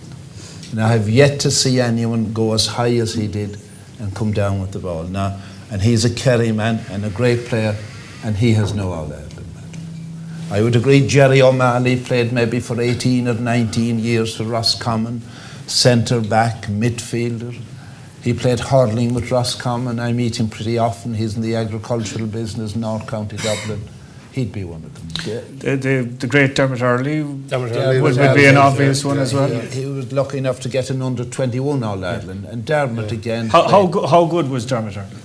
And I have yet to see anyone go as high as he did and come down with the ball. Now, and he's a Kerry man and a great player, and he has no All-Ireland medal. I would agree Jerry O'Malley played maybe for 18 or 19 years for Roscommon, centre-back, midfielder. He played hurling with Roscommon. I meet him pretty often. He's in the agricultural business in North County Dublin. He'd be one of them. The great Dermot Earley would be an obvious one as well. He was lucky enough to get an under-21 All-Ireland, and Dermot again. How good was Dermot Earley?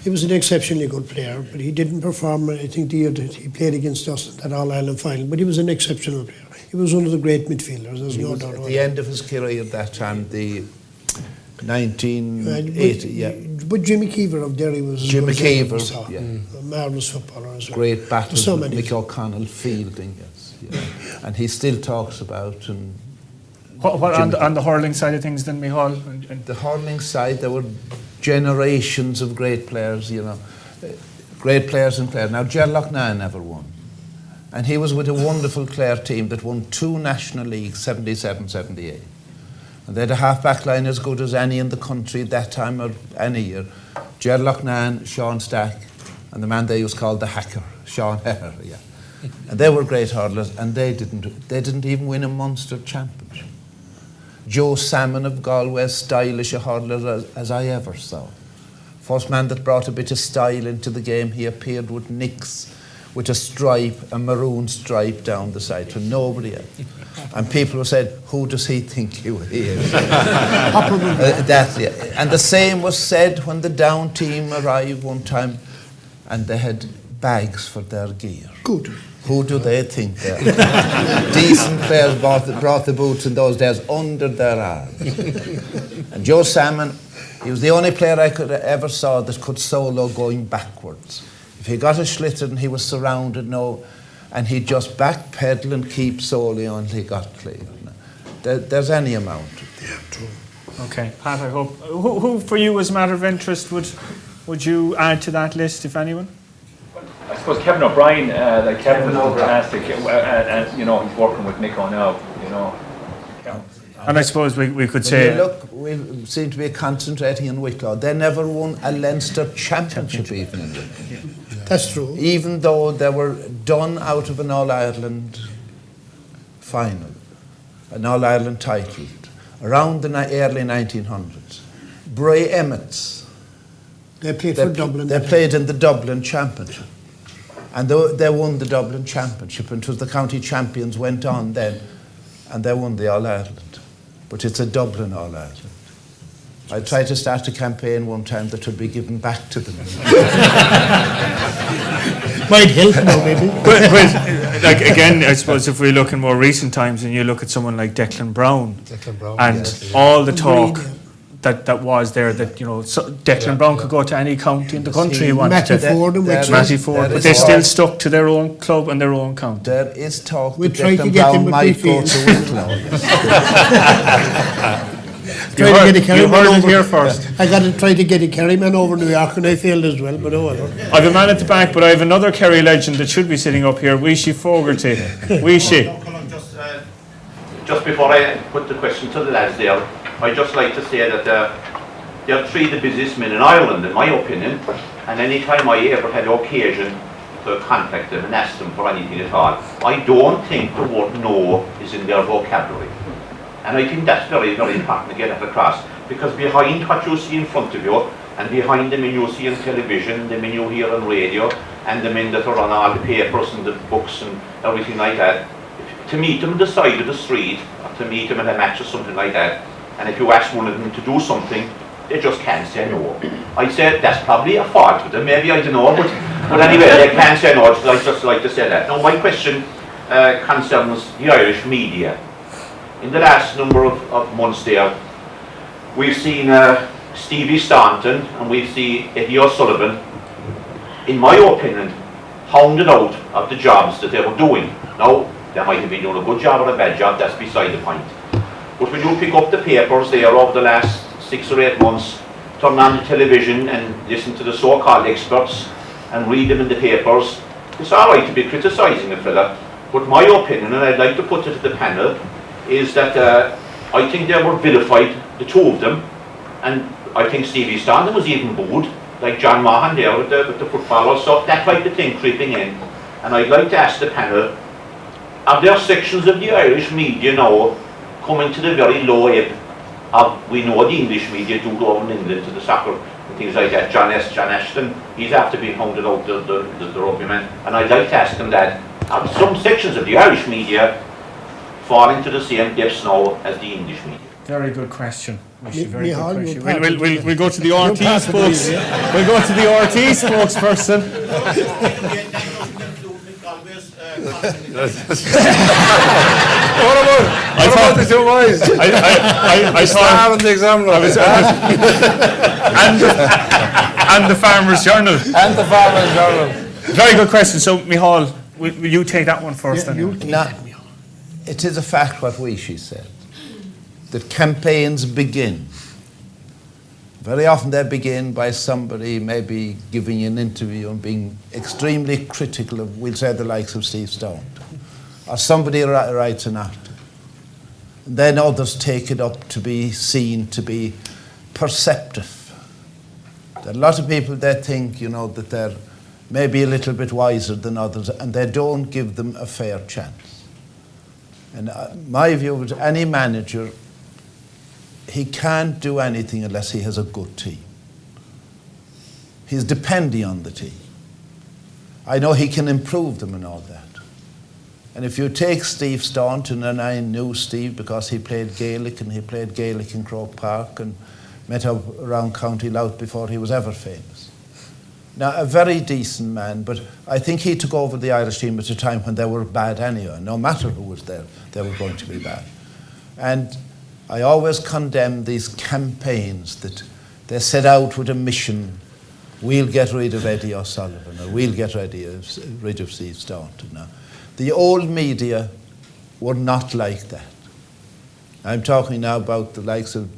He was an exceptionally good player, but he didn't perform. I think the year that he played against us at that All-Ireland final, but he was an exceptional player. He was one of the great midfielders, there's no doubt about it. At the end of his career at that time, the 1980, But Jimmy Keever of Derry was Jimmy Keever, a marvellous footballer as well. Great battles so with Mick O'Connell fielding, and he still talks about. And what on the hurling side of things then, Micheál? The hurling side, there were generations of great players, great players and players. Now, Ger Loughnane never won. And he was with a wonderful Clare team that won 2 National Leagues, 77, 78. And they had a half-back line as good as any in the country at that time or any year. Ger Loughnane, Sean Stack, and the man they used called the Hacker, Sean Herr, And they were great hurlers, and they didn't even win a Munster championship. Joe Salmon of Galway, as stylish a hurler as I ever saw. First man that brought a bit of style into the game. He appeared with nicks, with a stripe, a maroon stripe down the side for nobody else. And people said, who does he think he is? And the same was said when the down team arrived one time and they had bags for their gear. Good. Who do they think they are? Decent players brought the boots in those days under their arms. And Joe Salmon, he was the only player I could ever saw that could solo going backwards. If he got a Schlittern, he was surrounded, and he'd just backpedal and keep solely until he got clear. There's any amount. Yeah, true. Okay, Pat, I hope. Who for you, as a matter of interest, would you add to that list, if anyone? I suppose Kevin O'Brien, like Kevin was fantastic, and you know, he's working with Micheal now, you know. And I suppose we could When say... you look, we seem to be concentrating on Wicklow. They never won a Leinster championship even in Wicklow. That's true. Even though they were done out of an All-Ireland final, an All-Ireland title, around the early 1900s. Bray Emmets, They played for Dublin. they played in the Dublin Championship. And they won the Dublin Championship, and it was the county champions went on then, and they won the All-Ireland. But it's a Dublin All-Ireland. I tried to start a campaign one time that would be given back to them. Might help now, maybe. But, like, again, I suppose if we look in more recent times and you look at someone like Declan Brown, and all the talk that was there, that, you know, Declan Brown could go to any county in the country he wanted Matty to. Ford and Wexford. Matty Ford, but they still stuck to their own club and their own county. There is talk We that tried to Declan get him, Brown but might we go to Wicklow. You heard it here first. I got to try to get a Kerryman over New York, and I failed as well, but oh well. I have a man at the back, but I have another Kerry legend that should be sitting up here, Weeshy Fogarty. Weeshy. Just before I put the question to the lads there, I'd just like to say that they're three of the busiest men in Ireland, in my opinion, and any time I ever had occasion to contact them and ask them for anything at all, I don't think the word no is in their vocabulary. And I think that's very, very important to get that across, because behind what you see in front of you, and behind the men you see on television, the men you hear on radio, and the men that are on all the papers and the books and everything like that, to meet them on the side of the street, or to meet them at a match or something like that, and if you ask one of them to do something, they just can't say no. I'd say that's probably a fault with them, maybe, I don't know, but anyway, they can't say no. I'd just like to say that. Now, my question concerns the Irish media. In the last number of months there, we've seen Stevie Staunton and we've seen Eddie O'Sullivan, in my opinion, hounded out of the jobs that they were doing. Now, they might have been doing a good job or a bad job, that's beside the point. But when you pick up the papers there over the last 6 or 8 months, turn on the television and listen to the so-called experts and read them in the papers, it's alright to be criticising a fella, but my opinion, and I'd like to put it to the panel, is that I think they were vilified, the two of them, and I think Stevie Staunton was even booed, like John Mahan there with the footballers, so that type of thing creeping in. And I'd like to ask the panel, are there sections of the Irish media now coming to the very low ebb of, we know the English media do go over in England to the soccer and things like that, John Ashton, he's after being hounded out the rugby man, and I'd like to ask them that, are some sections of the Irish media fall into the same depths now as the English media? Very good question. Very Micheal, good you're question. part We'll go to the RT part of spokes. it, We'll go to the RT spokesperson. What about the two boys? I Star thought, and the Examiner. and the Farmers Journal. And the Farmers Journal. Very good question. So, Micheal, will you take that one first? Yeah, then? Now, it is a fact what Weeshy said, that campaigns begin. Very often they begin by somebody maybe giving an interview and being extremely critical of, we'll say, the likes of Steve Stone. Or somebody writes an article. And then others take it up to be seen to be perceptive. There are a lot of people that think, you know, that they're maybe a little bit wiser than others, and they don't give them a fair chance. And my view is any manager, he can't do anything unless he has a good team. He's depending on the team. I know he can improve them and all that. And if you take Steve Staunton, and I knew Steve because he played Gaelic, and he played Gaelic in Croke Park and met up around County Louth before he was ever famous. Now, a very decent man, but I think he took over the Irish team at a time when they were bad anyway. No matter who was there, they were going to be bad. And I always condemn these campaigns that they set out with a mission, we'll get rid of Eddie O'Sullivan, or we'll get rid of Steve Staunton. Now, the old media were not like that. I'm talking now about the likes of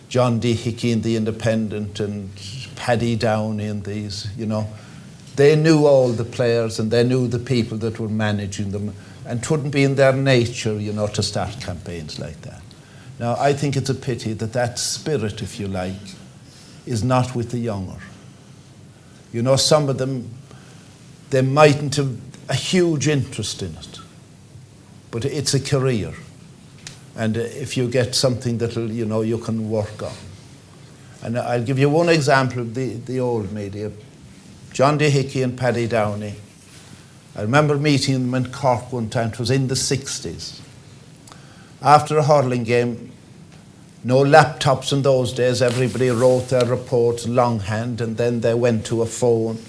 John D. Hickey in The Independent and Paddy Downey and these, you know. they knew all the players and they knew the people that were managing them, and it wouldn't be in their nature, you know, to start campaigns like that. Now, I think it's a pity that that spirit, if you like, is not with the younger. You know, some of them, they mightn't have a huge interest in it, but it's a career. And if you get something that'll, you know, you can work on. And I'll give you one example of the old media. John D. Hickey and Paddy Downey. I remember meeting them in Cork one time. It was in the 60s. After a hurling game, no laptops in those days. Everybody wrote their reports longhand, and then they went to a phone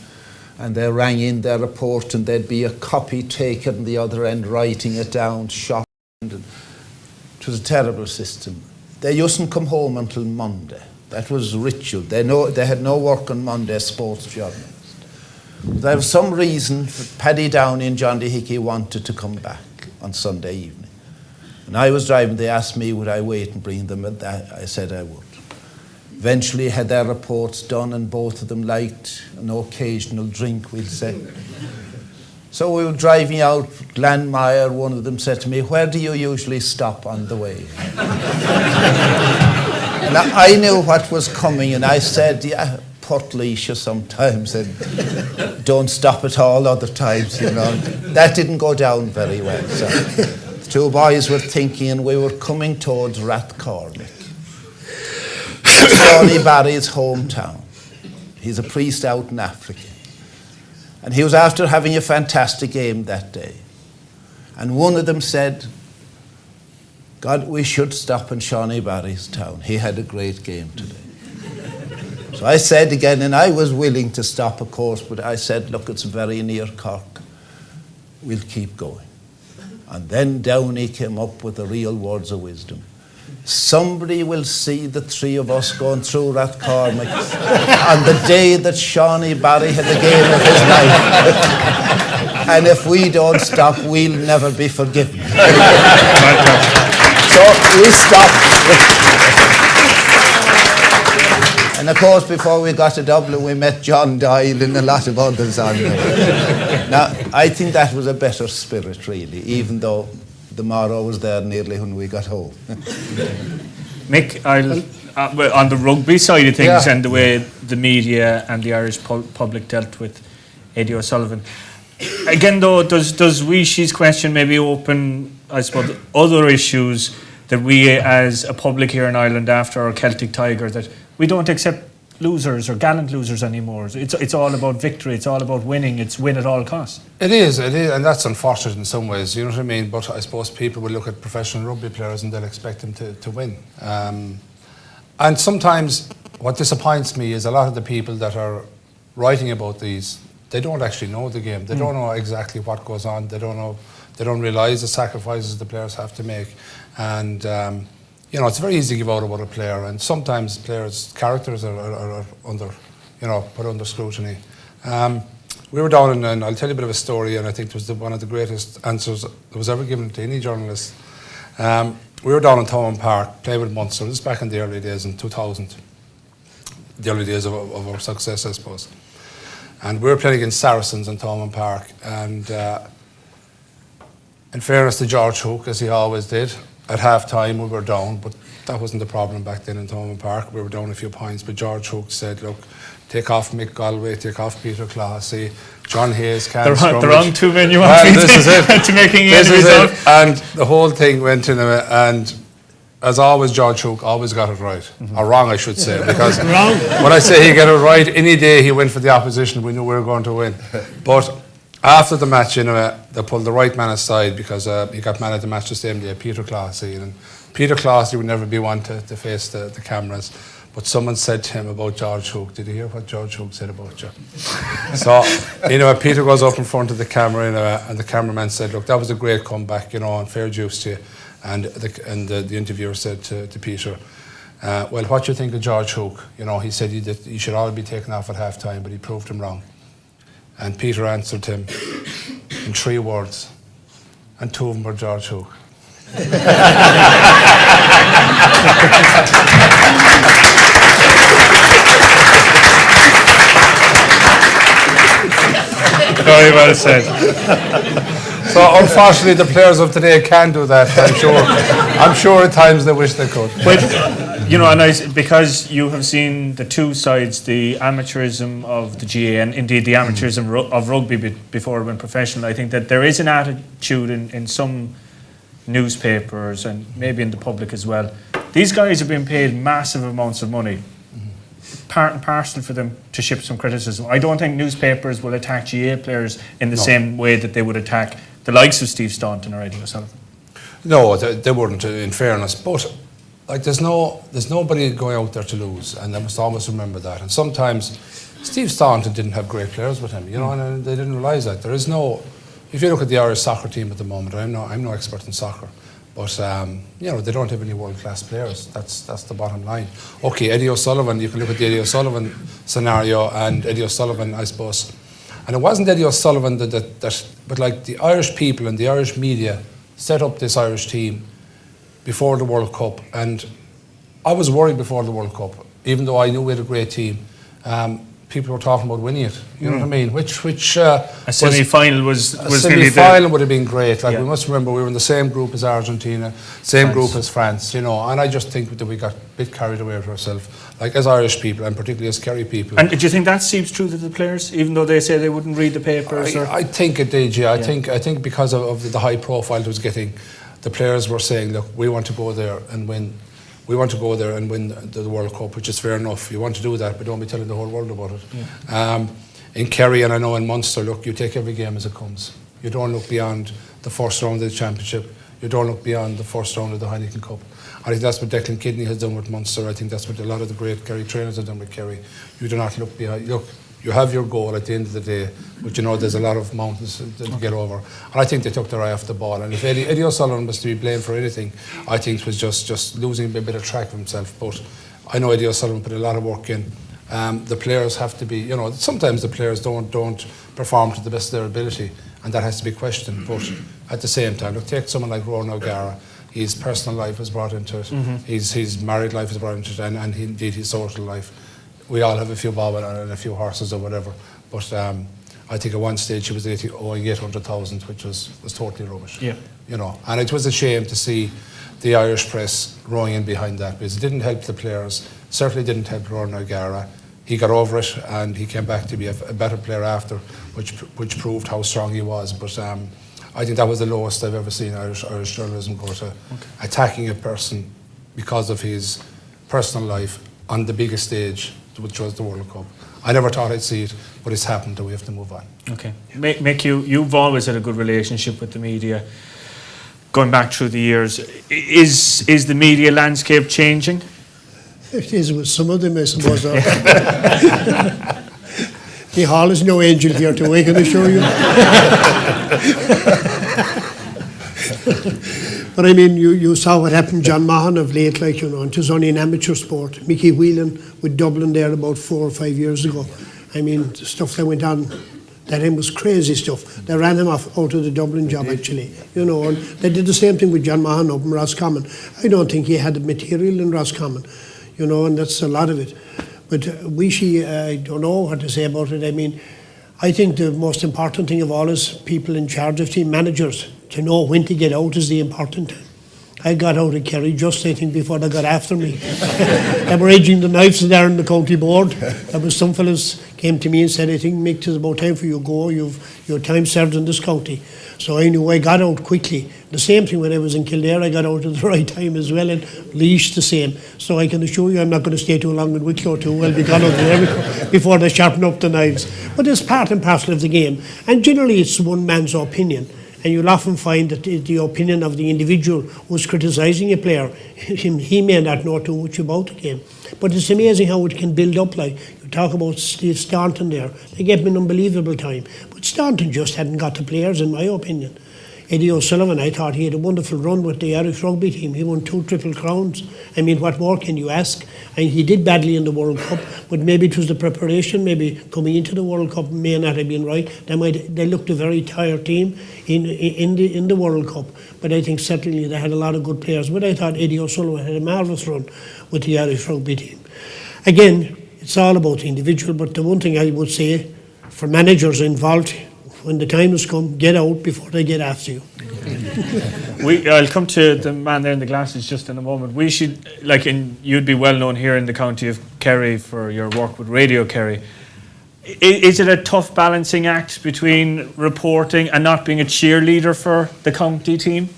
and they rang in their report, and there'd be a copy taken on the other end, writing it down, shortened. It was a terrible system. They usedn't come home until Monday. That was ritual. They had no work on Monday, sports journalists. There was some reason Paddy Downey and John D. Hickey wanted to come back on Sunday evening. When I was driving, they asked me would I wait and bring them, and I said I would. Eventually had their reports done, and both of them liked an occasional drink, we'll say. So we were driving out Glanmire. One of them said to me, "Where do you usually stop on the way?" And I knew what was coming, and I said, "Yeah, Portlaoise sometimes, and don't stop at all other times, you know." That didn't go down very well. So the two boys were thinking, and we were coming towards Rathcormac. Johnny Barry's hometown. He's a priest out in Africa. And he was after having a fantastic game that day. And one of them said, "God, we should stop in Shawnee Barry's town. He had a great game today." So I said again, and I was willing to stop, of course, but I said, "Look, it's very near Cork. We'll keep going." And then Downey came up with the real words of wisdom. "Somebody will see the three of us going through Rathcormac on the day that Shawnee Barry had the game of his life. And if we don't stop, we'll never be forgiven." So we stopped. And of course, before we got to Dublin, we met John Doyle and a lot of others on there. Now, I think that was a better spirit, really, even though the morrow was there nearly when we got home. Mick, on the rugby side of things, and the way the media and the Irish public dealt with Eddie O'Sullivan, again though, does Weishi's question maybe open, I suppose, other issues that we as a public here in Ireland after our Celtic Tiger, that we don't accept losers or gallant losers anymore? It's all about victory, it's all about winning, it's win at all costs. It is, and that's unfortunate in some ways, you know what I mean? But I suppose people will look at professional rugby players and they'll expect them to win. And sometimes what disappoints me is a lot of the people that are writing about these, they don't actually know the game. They don't know exactly what goes on. They don't realise the sacrifices the players have to make. And you know, it's very easy to give out about a player, and sometimes players' characters are under, you know, put under scrutiny. We were down and I'll tell you a bit of a story, and I think it was one of the greatest answers that was ever given to any journalist. We were down in Thomond Park playing with Munster. This is back in the early days in 2000, the early days of our success, I suppose. And we were playing against Saracens in Thomond Park, and in fairness to George Hook, as he always did, at half-time we were down, but that wasn't the problem back then in Thomond Park. We were down a few points, but George Hook said, "Look, take off Mick Galwey, take off Peter Clohessy, John Hayes can't scrummage." The wrong two men you want me this is it. to making this it is result. it. And the whole thing went in a, and as always, George Hook always got it right. Or wrong, I should say, because when I say he got it right, any day he went for the opposition, we knew we were going to win. But after the match, you know, they pulled the right man aside because he got man of the match the same day, Peter Clohessy. And Peter Clohessy would never be one to face the cameras. But someone said to him about George Hook, "Did you hear what George Hook said about you?" So, you know, Peter goes up in front of the camera, you know, and the cameraman said, "Look, that was a great comeback, you know, and fair dues to you." And the interviewer said to Peter, "Well, what do you think of George Hook? You know, he said you should all be taken off at half-time, but he proved him wrong." And Peter answered him in 3 words, and 2 of them were George Hook. Very well said. So unfortunately, the players of today can't do that. I'm sure at times they wish they could. But and because you have seen the two sides, the amateurism of the GA and indeed the amateurism of rugby before it went professional, I think that there is an attitude in some newspapers and maybe in the public as well. These guys have been paid massive amounts of money. Part and parcel for them to ship some criticism. I don't think newspapers will attack GA players in the same way that they would attack the likes of Steve Staunton or Eddie O'Sullivan. No, they wouldn't, in fairness. But like, there's nobody going out there to lose, and they must always remember that. And sometimes Steve Staunton didn't have great players with him, and they didn't realise that. There is no. If you look at the Irish soccer team at the moment, I'm no expert in soccer, but they don't have any world-class players. That's the bottom line. Okay, Eddie O'Sullivan. You can look at the Eddie O'Sullivan scenario, and Eddie O'Sullivan, I suppose. And it wasn't Eddie O'Sullivan but like the Irish people and the Irish media set up this Irish team before the World Cup, and I was worried before the World Cup, even though I knew we had a great team. People were talking about winning it. You know what I mean? Which a semi-final was a semi-final would have been great. Like, we must remember we were in the same group as Argentina, same group as France. And I just think that we got a bit carried away with ourselves, like as Irish people and particularly as Kerry people. And do you think that seeps true to the players, even though they say they wouldn't read the papers? I think it did. Yeah, I think because of the high profile it was getting, the players were saying, look, we want to go there and win. We want to go there and win the World Cup, which is fair enough. You want to do that, but don't be telling the whole world about it. Yeah. In Kerry, and I know in Munster, look, you take every game as it comes. You don't look beyond the first round of the Championship. You don't look beyond the first round of the Heineken Cup. I think that's what Declan Kidney has done with Munster. I think that's what a lot of the great Kerry trainers have done with Kerry. You do not look behind. Look, you have your goal at the end of the day, but there's a lot of mountains to get over. And I think they took their eye off the ball. And if Eddie O'Sullivan was to be blamed for anything, I think it was just losing a bit of track of himself. But I know Eddie O'Sullivan put a lot of work in. The players have to be, sometimes the players don't perform to the best of their ability, and that has to be questioned. But at the same time, look, take someone like Ronan O'Gara. His personal life is brought into it. His married life is brought into it, and indeed his social life. We all have a few bob and a few horses or whatever, but I think at one stage he was owing 800,000, which was totally rubbish. Yeah. And it was a shame to see the Irish press rowing in behind that, because it didn't help the players. Certainly didn't help Ronan O'Gara. He got over it and he came back to be a better player after, which proved how strong he was. But I think that was the lowest I've ever seen Irish journalism go to, attacking a person because of his personal life on the biggest stage, which was the World Cup. I never thought I'd see it, but it's happened and we have to move on. Okay. Mick, you've always had a good relationship with the media going back through the years. Is the media landscape changing? It is with some of them, I suppose. Micheál is no angel here to wake and assure you. But I mean, you saw what happened John Mahon of late, and it was only an amateur sport. Mickey Whelan with Dublin there about 4 or 5 years ago. I mean, the stuff that went on, that was crazy stuff. They ran him out of the Dublin job, actually. And they did the same thing with John Mahon up in Roscommon. I don't think he had the material in Roscommon, and that's a lot of it. But I don't know what to say about it. I mean, I think the most important thing of all is people in charge of team managers. To know when to get out is the important thing. I got out of Kerry just, I think, before they got after me. They were edging the knives there in the county board. There was some fellas came to me and said, I think, Mick, it's about time for you to go. Your time served in this county. So I knew I got out quickly. The same thing when I was in Kildare, I got out at the right time as well, and Laois the same. So I can assure you I'm not going to stay too long in Wicklow too. I'll be gone out there before they sharpen up the knives. But it's part and parcel of the game. And generally it's one man's opinion. And you'll often find that the opinion of the individual who's criticising a player, he may not know too much about the game. But it's amazing how it can build up. Like you talk about Steve Staunton there. They gave him an unbelievable time. But Staunton just hadn't got the players, in my opinion. Eddie O'Sullivan, I thought he had a wonderful run with the Irish rugby team. He won 2 Triple Crowns. I mean, what more can you ask? And he did badly in the World Cup, but maybe it was the preparation. Maybe coming into the World Cup may not have been right. They looked a very tired team in the World Cup. But I think certainly they had a lot of good players. But I thought Eddie O'Sullivan had a marvellous run with the Irish rugby team. Again, it's all about the individual. But the one thing I would say for managers involved, when the time has come, get out before they get after you. I'll come to the man there in the glasses just in a moment. We should, you'd be well known here in the county of Kerry for your work with Radio Kerry. Is it a tough balancing act between reporting and not being a cheerleader for the county team?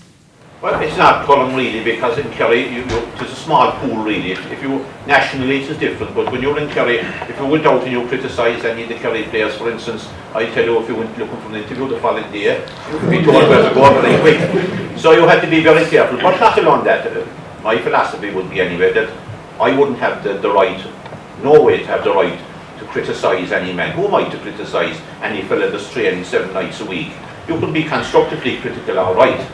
Well, it's not Colin really, because in Kerry, it's a small pool really. If you nationally, it's different, but when you're in Kerry, if you went out and you criticised any of the Kerry players, for instance, I tell you, if you went looking for an interview the following day, you could be told where to go very quick. So you have to be very careful. But not alone that, my philosophy would be anyway that I wouldn't have the right, no way to have the right to criticise any man. Who am I to criticise any fella that's training 7 nights a week? You could be constructively critical, all right.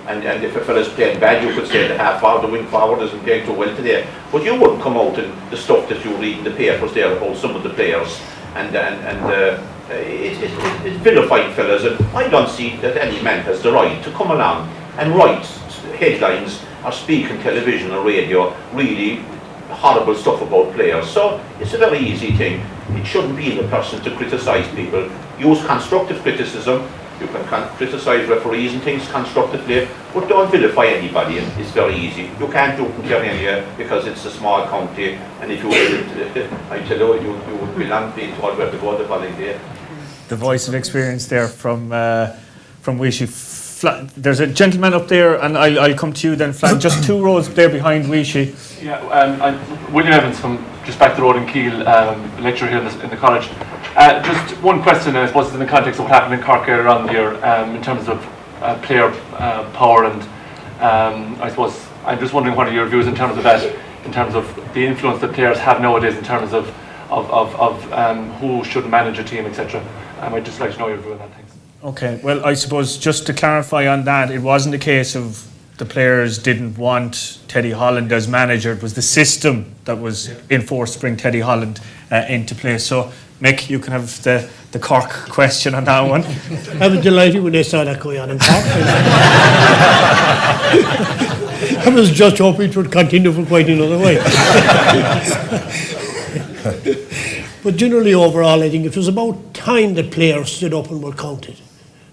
And if a fella's playing bad, you could say the half forward, the wing forward isn't playing too well today. But you wouldn't come out and the stuff that you read in the papers there about some of the players it's vilifying fellas. And I don't see that any man has the right to come along and write headlines or speak on television or radio really horrible stuff about players. So it's a very easy thing. It shouldn't be the person to criticise people. Use constructive criticism. You can criticise referees and things constructively, but don't vilify anybody. It's very easy. You can't do it in Kerry anywhere because it's a small county, and if you will, I tell you, you would belong being told where to go the following day. The voice of experience there from Weeshy. There's a gentleman up there, and I'll come to you then, Flan. Just 2 rows there behind Weeshy. Yeah, I'm William Evans from just back the road in Kiel, lecturer here in the college. Just one question, I suppose, in the context of what happened in Cork earlier on here, in terms of player power, and I suppose I'm just wondering what are your views in terms of that, in terms of the influence that players have nowadays, in terms of who should manage a team, etc. I'd just like to know your view on that. Thanks. Okay, well, I suppose just to clarify on that, it wasn't a case of the players didn't want Teddy Holland as manager. It was the system that was enforced to bring Teddy Holland into play. So, Mick, you can have the Cork question on that one. I was delighted when I saw that going on in Cork. I was just hoping it would continue for quite another while. But generally, overall, I think it was about time that players stood up and were counted.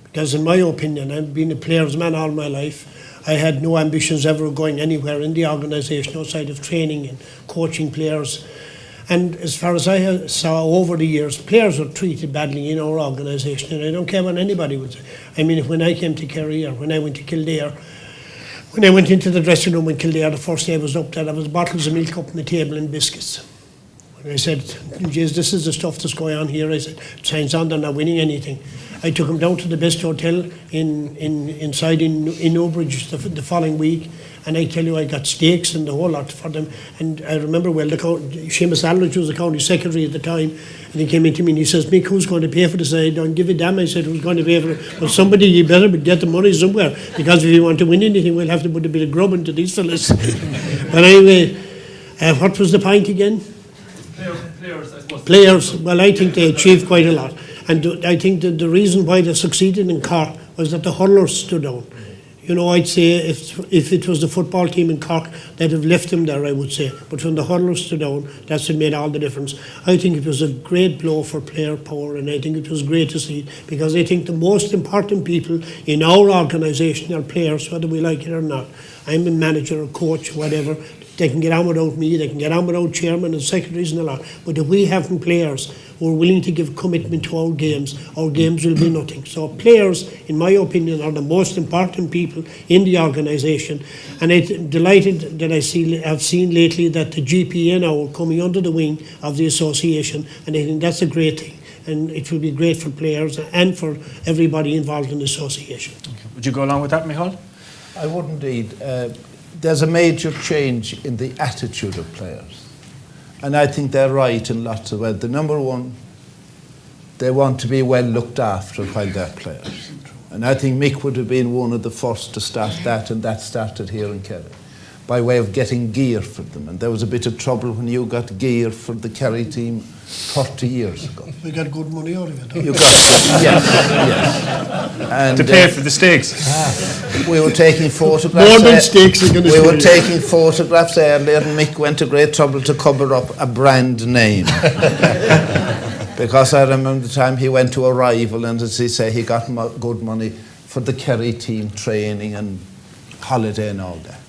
Because in my opinion, I've been a player's man all my life. I had no ambitions ever of going anywhere in the organisation outside of training and coaching players. And as far as I saw over the years, players were treated badly in our organisation, and I don't care what anybody would say. I mean, when I came to Kerry or when I went to Kildare, when I went into the dressing room in Kildare, the first day I was up there, there was bottles of milk up on the table and biscuits. And I said, geez, this is the stuff that's going on here. I said, signs on, they're not winning anything. I took them down to the best hotel inside in Newbridge the following week, and I tell you, I got steaks and the whole lot for them. And I remember well, Seamus Aldridge was the county secretary at the time, and he came into me and he says, Mick, who's going to pay for this? I don't give a damn. I said, who's going to pay for it? Well, somebody, you better get the money somewhere, because if you want to win anything, we'll have to put a bit of grub into these fellas. But anyway, what was the point again? Players, I suppose. Players, well, I think they achieved quite a lot. And I think that the reason why they succeeded in Cork was that the hurlers stood down. You know, I'd say if it was the football team in Cork, they'd have left them there, I would say. But when the hurlers stood down, that's what made all the difference. I think it was a great blow for player power, and I think it was great to see, because I think the most important people in our organisation are players, whether we like it or not. I'm a manager, a coach, whatever. They can get on without me, they can get on without chairman and secretaries and a lot. But if we have players who are willing to give commitment to our games will be nothing. So players, in my opinion, are the most important people in the organisation. And I'm delighted that I've seen lately that the GPA now are coming under the wing of the association, and I think that's a great thing. And it will be great for players and for everybody involved in the association. Okay. Would you go along with that, Micheál? I would indeed. There's a major change in the attitude of players. And I think they're right in lots of ways. The number one, they want to be well looked after while they're players. And I think Mick would have been one of the first to start that, and that started here in Kerry, by way of getting gear for them. And there was a bit of trouble when you got gear for the Kerry team 30 years ago. We got good money out of it. You got yes. And, to pay for the steaks. We were taking photographs. More than steaks. We were taking photographs earlier, and Mick went to great trouble to cover up a brand name. Because I remember the time he went to a rival, and as he say, he got good money for the Kerry team training and holiday and all that.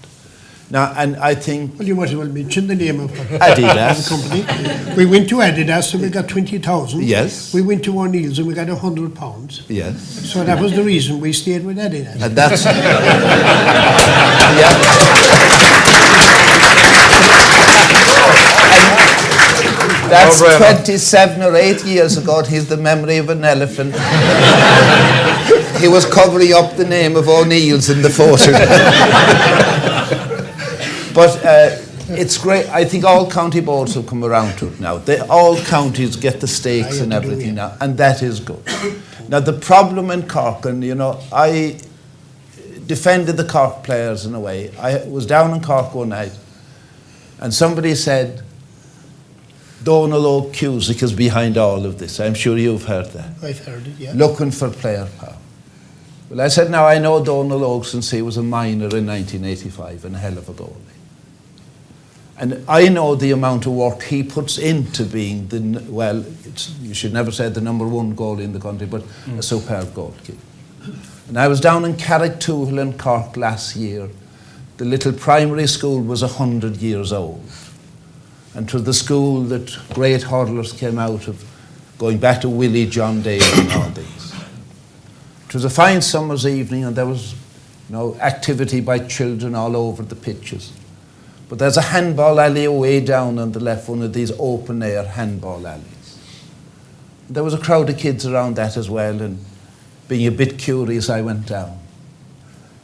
Now, and I think... Well, you might as well mention the name of Adidas. the company. We went to Adidas and we got 20,000. Yes. We went to O'Neill's and we got £100. Yes. So that was the reason we stayed with Adidas. And that's... That's 27 or 8 years ago. He's the memory of an elephant. He was covering up the name of O'Neill's in the photograph. But it's great. I think all county boards have come around to it now. All counties get the stakes and everything now, and that is good. Now, the problem in Cork, and you know, I defended the Cork players in a way. I was down in Cork one night, and somebody said, Donal O'Cusick is behind all of this. I'm sure you've heard that. I've heard it, yeah. Looking for player power. Well, I said, now, I know Donal Oak since he was a minor in 1985 and a hell of a goalie. And I know the amount of work he puts into being you should never say the number one goalie in the country, but a superb goalkeeper. And I was down in Carricktoohil in Cork last year. The little primary school was 100 years old. And to the school that great hurlers came out of, going back to Willie John Day and all these. It was a fine summer's evening, and there was activity by children all over the pitches. But there's a handball alley way down on the left, one of these open-air handball alleys. There was a crowd of kids around that as well, and being a bit curious, I went down.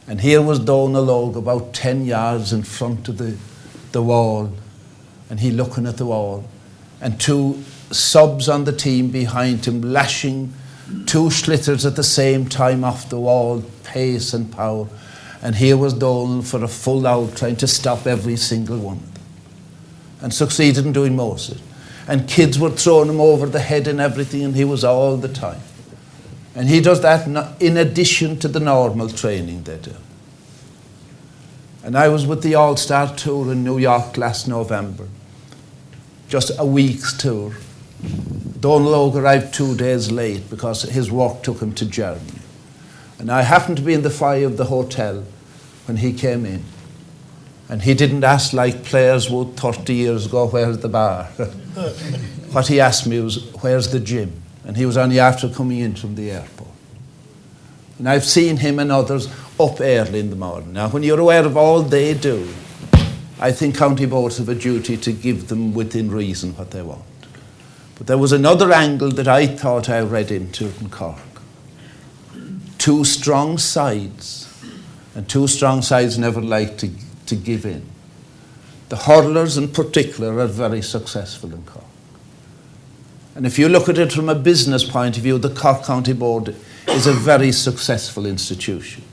And here was Donal Oak about 10 yards in front of the wall, and he looking at the wall, and two subs on the team behind him lashing 2 schlitters at the same time off the wall, pace and power. And here was Donal for a full out trying to stop every single one of them. And succeeded in doing most of it. And kids were throwing him over the head and everything, and he was all the time. And he does that in addition to the normal training they do. And I was with the All-Star Tour in New York last November. Just a week's tour. Donal Oak arrived 2 days late because his work took him to Germany. And I happened to be in the foyer of the hotel when he came in. And he didn't ask like players would 30 years ago, where's the bar? What he asked me was, where's the gym? And he was only after coming in from the airport. And I've seen him and others up early in the morning. Now, when you're aware of all they do, I think county boards have a duty to give them within reason what they want. But there was another angle that I thought I read into in Cork. 2 strong sides, and 2 strong sides never like to give in. The hurlers in particular are very successful in Cork. And if you look at it from a business point of view, the Cork County Board is a very successful institution.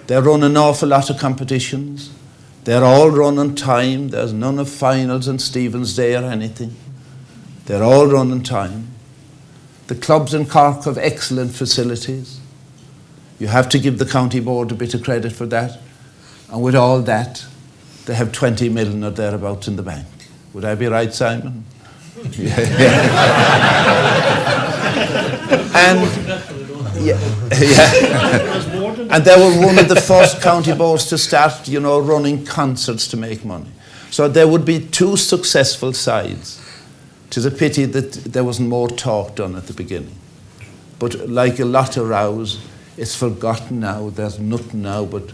They run an awful lot of competitions. They're all run on time. There's none of finals on Stephen's Day or anything. They're all run on time. The clubs in Cork have excellent facilities. You have to give the county board a bit of credit for that. And with all that, they have 20 million or thereabouts in the bank. Would I be right, Simon? Yeah. And they were one of the first county boards to start, running concerts to make money. So there would be 2 successful sides. It is a pity that there wasn't more talk done at the beginning. But like a lot of rows, it's forgotten now. There's nothing now but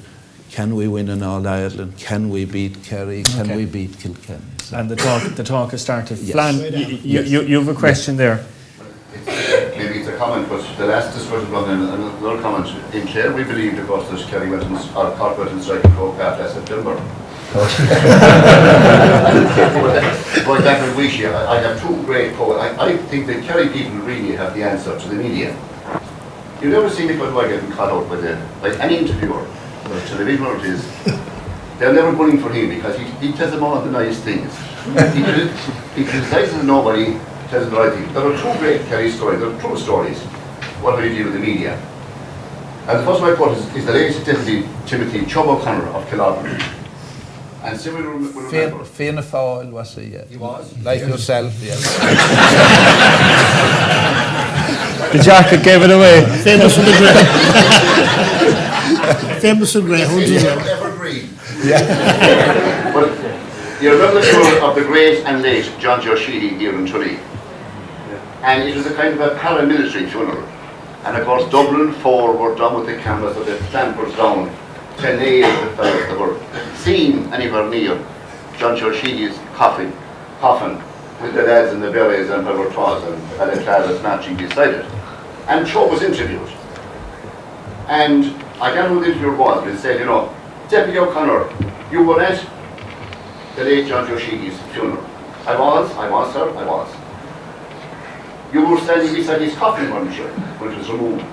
can we win in All-Ireland? Can we beat Kerry? Can we beat Kilkenny? So. And the talk has started. Yes. Flan, you have a question there. Maybe it's a comment, but the last discussion brought in another comment. In Clare, we believed, of course, that Kerry went and Cork went and strike a Croke last September. For example, I have 2 great quotes. I think the Kerry people really have the answer to the media. You never see Micheal Dwyer getting caught out by any interviewer, or television or it is. They're never going for him because he tells them all of the nice things. He criticizes nobody, tells them the right thing. There are 2 great Kerry stories, there are true stories. What do you do with the media? And the first one I quote is the latest Timothy Chub O'Connor of Killarney. And so we'll remember. Fianna Fáil was he? He was. Like yourself, yes. The jacket gave it away. Famous in the grey. Famous in grey. Evergreen. Yeah. But you remember the funeral of the great and late John Joe Sheehy here in Tralee. And it was a kind of a paramilitary funeral. And of course Dublin 4 were done with the cameras of the clampers down to nail the fellows that were seen anywhere near John Joe Sheehy's coffin with the lads in the berets and whoever it was and balaclavas matching beside it. And Cho was interviewed. And I can't remember who the interviewer was, but he said, you know, Deputy O'Connor, you were at the late John Joe Sheehy's funeral. I was, sir, I was. You were standing beside his coffin, weren't you, when it was removed?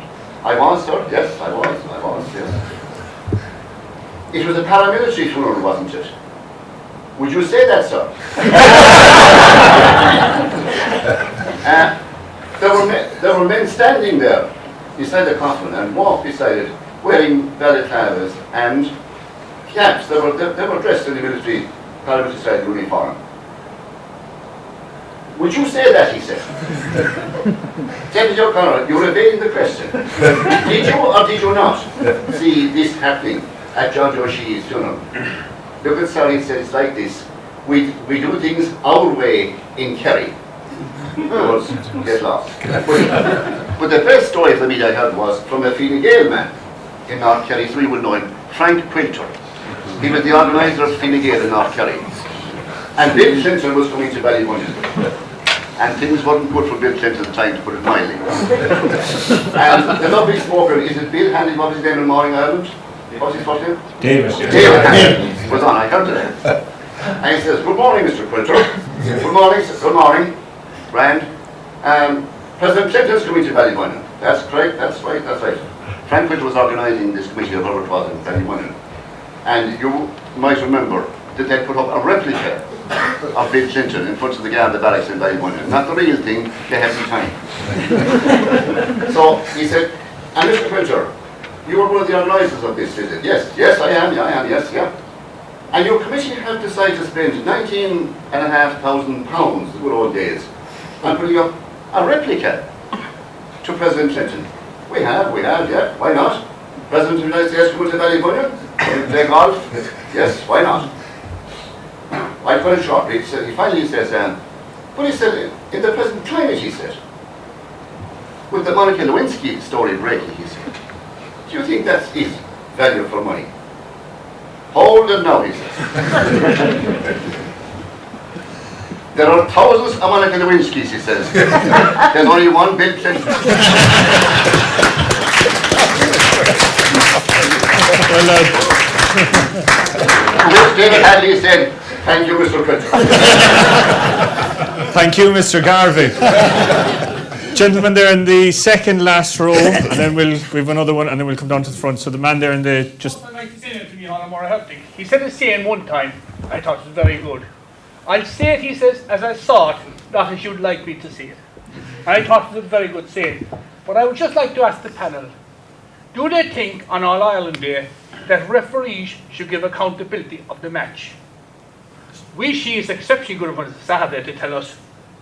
I was, sir, yes, I was, yes. It was a paramilitary funeral, wasn't it? Would you say that, sir? There were men standing there beside the coffin and walked beside it, wearing balaclavas and caps. They were dressed in the paramilitary style uniform. Would you say that, he said? Deputy O'Connor, you're evading the question. Did you or did you not see this happening at John Joe Sheehy's funeral? Look at Sally said it's like this. We do things our way in Kerry. Words get lost. But the best story for me I heard was from a Fine Gael man in North Kerry, so we would know him, Frank Quilter. He was the organiser of Fine Gael in North Kerry. And Bill Clinton was coming to Ballybunion. And things weren't good for Bill Clinton at the time, to put it mildly. And the lovely smoker, is it Bill Hanley, what was his name in Morning Ireland? What's his first name? David. David Hanley was on, I heard it. And he says, good morning, Mr. Quilter. Good morning, sir. Good morning. Rand. President Clinton's coming to Ballybunion. That's correct, that's right. Frank Quilter was organising this committee of whoever it was in Ballybunion. And you might remember that they put up a replica of Bill Clinton in front of the guard, the barracks in Ballybunion. Not the real thing, they had some time. So he said, and Mr. Quilter, you were one of the organisers of this visit. Yes, I am, yes. And your committee have decided to spend £19,500, the good old days, on putting up a replica to President Clinton. We have, yeah, why not? President of the United States coming to Ballybunion, play golf, yes, why not? I put it short, he finally says, but he said, in the present climate, he said, with the Monica Lewinsky story breaking, he said, do you think that's his value for money? Hold it now, he says. There are thousands of Monica Lewinskys, he says. There's only one Bill Clinton. Which David Hadley said, thank you, Mr. Clinton. Thank you, Mr. Garvey. Gentleman there in the second last row, and then we have another one, and then we'll come down to the front. So the man there in the just. I'd like to say that to Micheal O Muirheartaigh. He said a saying one time, I thought it was very good. I'll say it, he says, as I saw it, not as you'd like me to see it. And I thought it was a very good saying. But I would just like to ask the panel, do they think on All Ireland Day that referees should give accountability of the match? She is exceptionally good on Saturday to tell us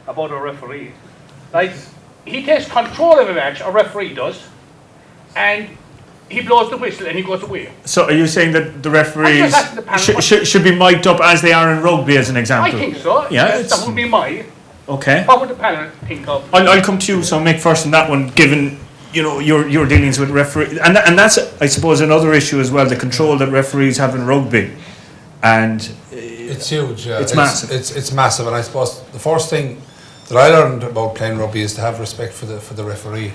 about a referee. Like, he takes control of a match, a referee does, and he blows the whistle and he goes away. So are you saying that the referees should be mic'd up as they are in rugby, as an example? I think so. Yeah, yes, that would be my. Okay. What would the panel think of? I'll come to you, so Mick, first on that one, given your dealings with referees. And that's, I suppose, another issue as well, the control that referees have in rugby. And it's huge, yeah. It's massive. It's massive, and I suppose the first thing that I learned about playing rugby is to have respect for the referee.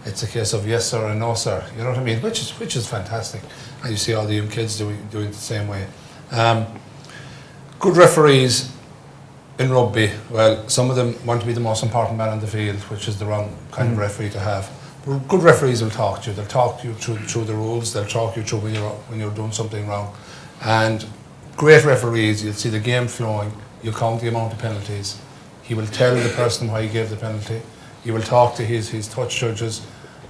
It's a case of yes sir and no sir, you know what I mean? Which is fantastic, and you see all the young kids doing it the same way. Good referees in rugby, well, some of them want to be the most important man on the field, which is the wrong kind of referee to have. But good referees will talk to you. They'll talk you through the rules. They'll talk you through when you're doing something wrong. And great referees, you'll see the game flowing. You'll count the amount of penalties. He will tell the person why he gave the penalty. He will talk to his touch judges.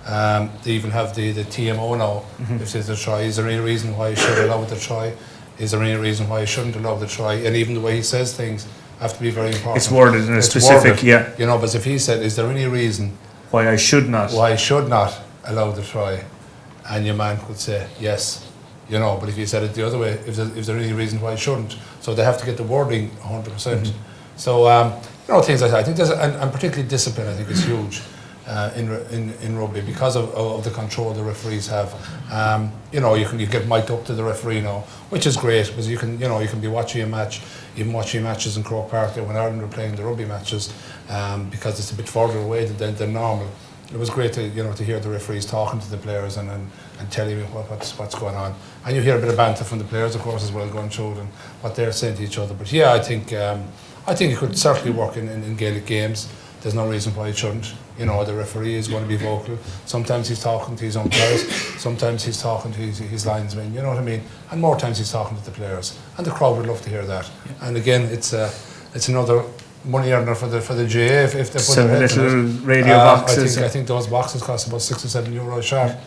They even have the TMO now. If there's a try, is there any reason why he should allow the try? is there any reason why he shouldn't allow the try? And even the way he says things have to be very important. It's worded in a specific, yeah. You know, but if he said, is there any reason why I should not allow the try? And your man could say, yes. You know, but if you said it the other way, if there any reason why I shouldn't, so they have to get the wording 100%. So you know, things like that. I think there's, and particularly discipline, I think is huge in rugby because of the control the referees have. You know, you get mic'd up to the referee now, which is great because you can be watching a match, even watching matches in Croke Park there when Ireland were playing the rugby matches, because it's a bit further away than normal. It was great to hear the referees talking to the players and telling me what's going on. And you hear a bit of banter from the players, of course, as well, going through and what they're saying to each other. But yeah, I think it could certainly work in Gaelic games. There's no reason why it shouldn't. You know, the referee is going to be vocal. Sometimes he's talking to his own players. Sometimes he's talking to his linesmen. You know what I mean? And more times he's talking to the players. And the crowd would love to hear that. Yeah. And again, it's another money earner for the GA if they put some little radio boxes. I think those boxes cost about €6 or €7 a shot.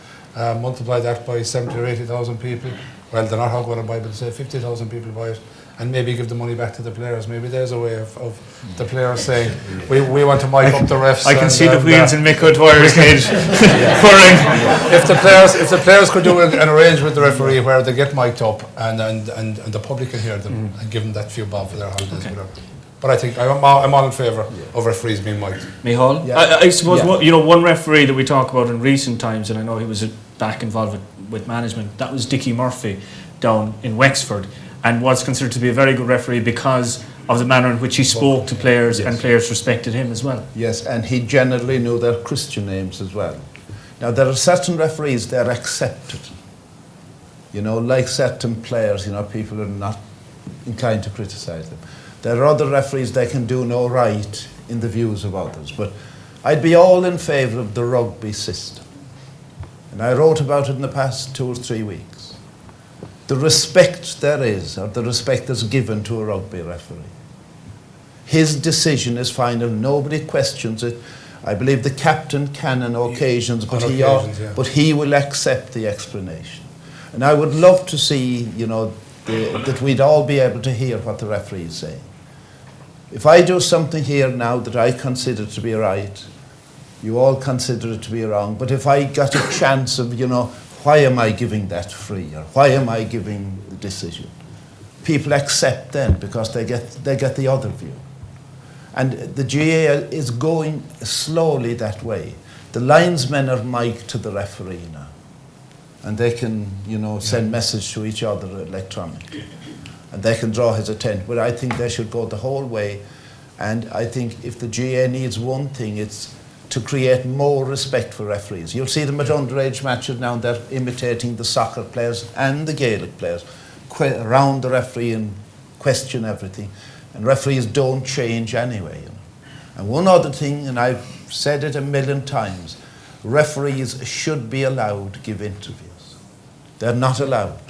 Multiply that by 70 or 80,000 people. Well, they're not all going to buy, but say 50,000 people buy it, and maybe give the money back to the players. Maybe there's a way of the players saying, we want to mic up the refs. I can see the wheels in Mick O'Dwyer's head whirring. If the players could do an arrangement with the referee where they get mic'd up and the public can hear them and give them that few bob for their holidays, whatever. But I think I'm all in favour of referees being mic'd. Micheál? Yeah. I suppose one referee that we talk about in recent times, and I know he was back involved with management, that was Dickie Murphy down in Wexford, and was considered to be a very good referee because of the manner in which he spoke to players, and players respected him as well. Yes, and he generally knew their Christian names as well. Now there are certain referees, they're accepted. You know, like certain players, people are not inclined to criticise them. There are other referees that can do no right in the views of others, but I'd be all in favour of the rugby system. And I wrote about it in the past 2 or 3 weeks. The respect there is, or the respect that's given to a rugby referee. His decision is final, nobody questions it. I believe the captain can on occasions, but he will accept the explanation. And I would love to see, that we'd all be able to hear what the referee is saying. If I do something here now that I consider to be right, you all consider it to be wrong. But if I got a chance of, why am I giving that free, or why am I giving the decision? People accept then because they get the other view. And the GA is going slowly that way. The linesmen are mic'd to the referee now, and they can, send message to each other electronically. And they can draw his attention. But I think they should go the whole way. And I think if the GA needs one thing, it's to create more respect for referees. You'll see them at underage matches now, they're imitating the soccer players and the Gaelic players around the referee and question everything. And referees don't change anyway. And one other thing, and I've said it a million times, referees should be allowed to give interviews. They're not allowed.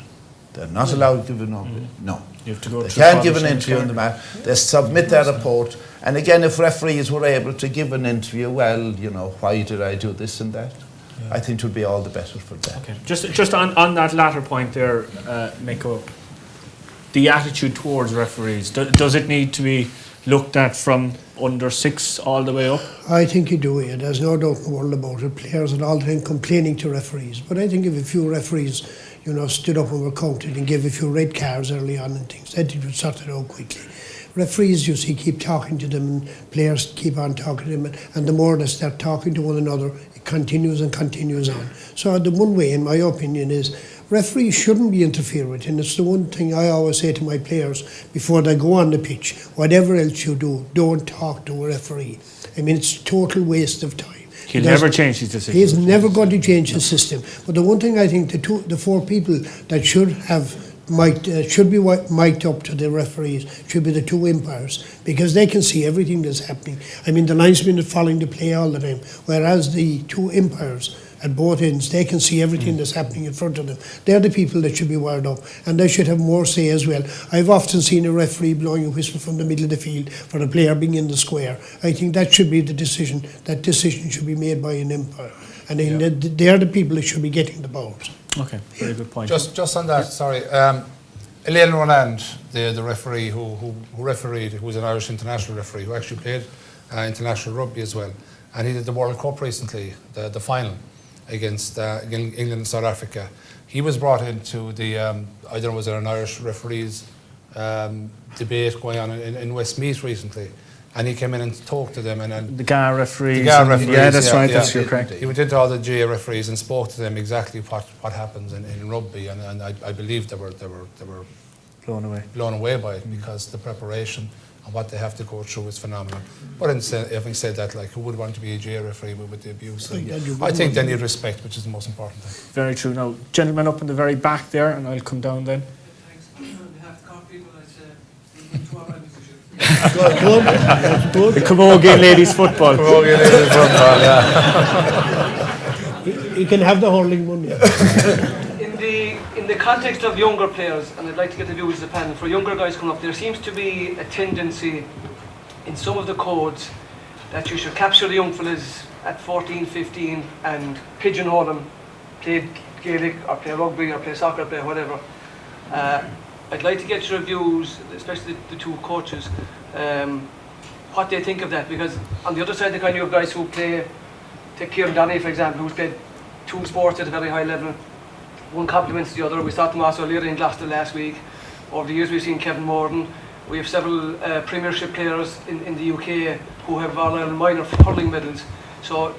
They're not allowed to give an interview. No. You have to go they can't give an interview on the match. They submit their report. And again, if referees were able to give an interview, well, why did I do this and that? Yeah. I think it would be all the better for them. Okay. Just on that latter point there, Micheál, the attitude towards referees, does it need to be looked at from under 6 all the way up? I think you do. There's no doubt in the world about it. Players are all the time complaining to referees. But I think if a few referees, stood up and were counted and gave a few red cards early on and things, I think it would sort it out quickly. Referees, you see, keep talking to them, and players keep on talking to them, and the more they start talking to one another, it continues and continues on. So the one way, in my opinion, is referees shouldn't be interfered with, and it's the one thing I always say to my players before they go on the pitch: whatever else you do, don't talk to a referee. I mean, it's a total waste of time. He'll never change his decision. He's never going to change his system. But the one thing I think the 4 people that should be mic'd up to the referees should be the 2 umpires, because they can see everything that's happening. I mean, the linesmen are following the play all the time, whereas the 2 umpires at both ends, they can see everything that's happening in front of them. They're the people that should be wired up, and they should have more say as well. I've often seen a referee blowing a whistle from the middle of the field for a player being in the square. I think that should be the decision. That decision should be made by an umpire, and they're the people that should be getting the balls. Okay, very good point. Just on that, sorry. Elaine Ronand, the referee who refereed, who was an Irish international referee, who actually played international rugby as well. And he did the World Cup recently, the final against England and South Africa. He was brought into the, I don't know, was there an Irish referees debate going on in Westmeath recently. And he came in and talked to them. And the GAR referees. The GAR referees. Yeah, that's right, that's you're correct. He went into all the GA referees and spoke to them exactly what happens in rugby. And I believe they were blown away by it because the preparation and what they have to go through is phenomenal. But having said that, like, who would want to be a GA referee with the abuse? I think they need respect, which is the most important thing. Very true. Now, gentlemen up in the very back there, and I'll come down then. The Camogie ladies football. Camogie ladies football, yeah. You can have the hurling one, yeah. In the context of younger players, and I'd like to get the views of the panel, for younger guys coming up, there seems to be a tendency in some of the codes that you should capture the young fellas at 14, 15 and pigeonhole them, play Gaelic or play rugby or play soccer, play whatever. I'd like to get your views, especially the two coaches, what they think of that, because on the other side, the kind of guys who play, take Kieran Donny for example, who's played two sports at a very high level. One complements the other. We saw Tomás O'Leary in Gloucester last week. Over the years we've seen Kevin Morden. We have several Premiership players in the UK who have All-Ireland minor hurling medals. So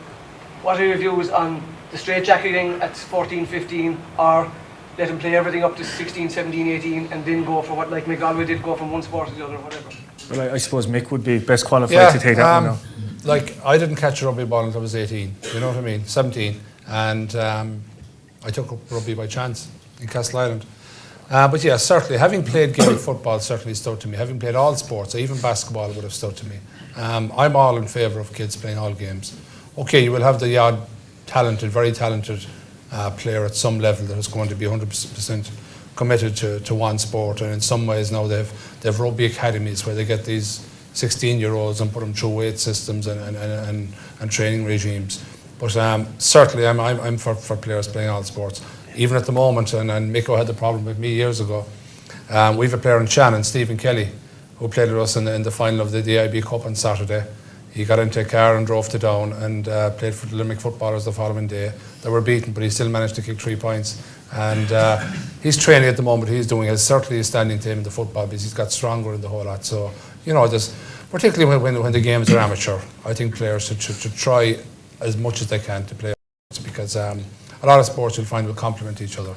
what are your views on the straitjacketing at 14, 15, or let them play everything up to 16, 17, 18 and then go for what, like Galwey did, go from one sport to the other, whatever? Well, I suppose Mick would be best qualified to take that one now. Like, I didn't catch a rugby ball until I was 18, you know what I mean, 17. And I took up rugby by chance in Castle Island. But yeah, certainly, having played Gaelic football certainly stood to me. Having played all sports, even basketball would have stood to me. I'm all in favour of kids playing all games. Okay, you will have the odd talented, very talented player at some level that is going to be 100% committed to one sport. And in some ways now they've rugby academies where they get these 16-year-olds and put them through weight systems and training regimes. But certainly I'm for players playing all sports. Even at the moment, and Micheal had the problem with me years ago, we have a player in Shannon, Stephen Kelly, who played with us in the final of the DIB Cup on Saturday. He got into a car and drove to Down and played for the Limerick footballers the following day. They were beaten, but he still managed to kick 3 points. And he's training at the moment. He's doing it. Certainly a standing team in the football because he's got stronger in the whole lot. So, you know, particularly when the games are amateur, I think players should try as much as they can to play because a lot of sports you'll find will complement each other.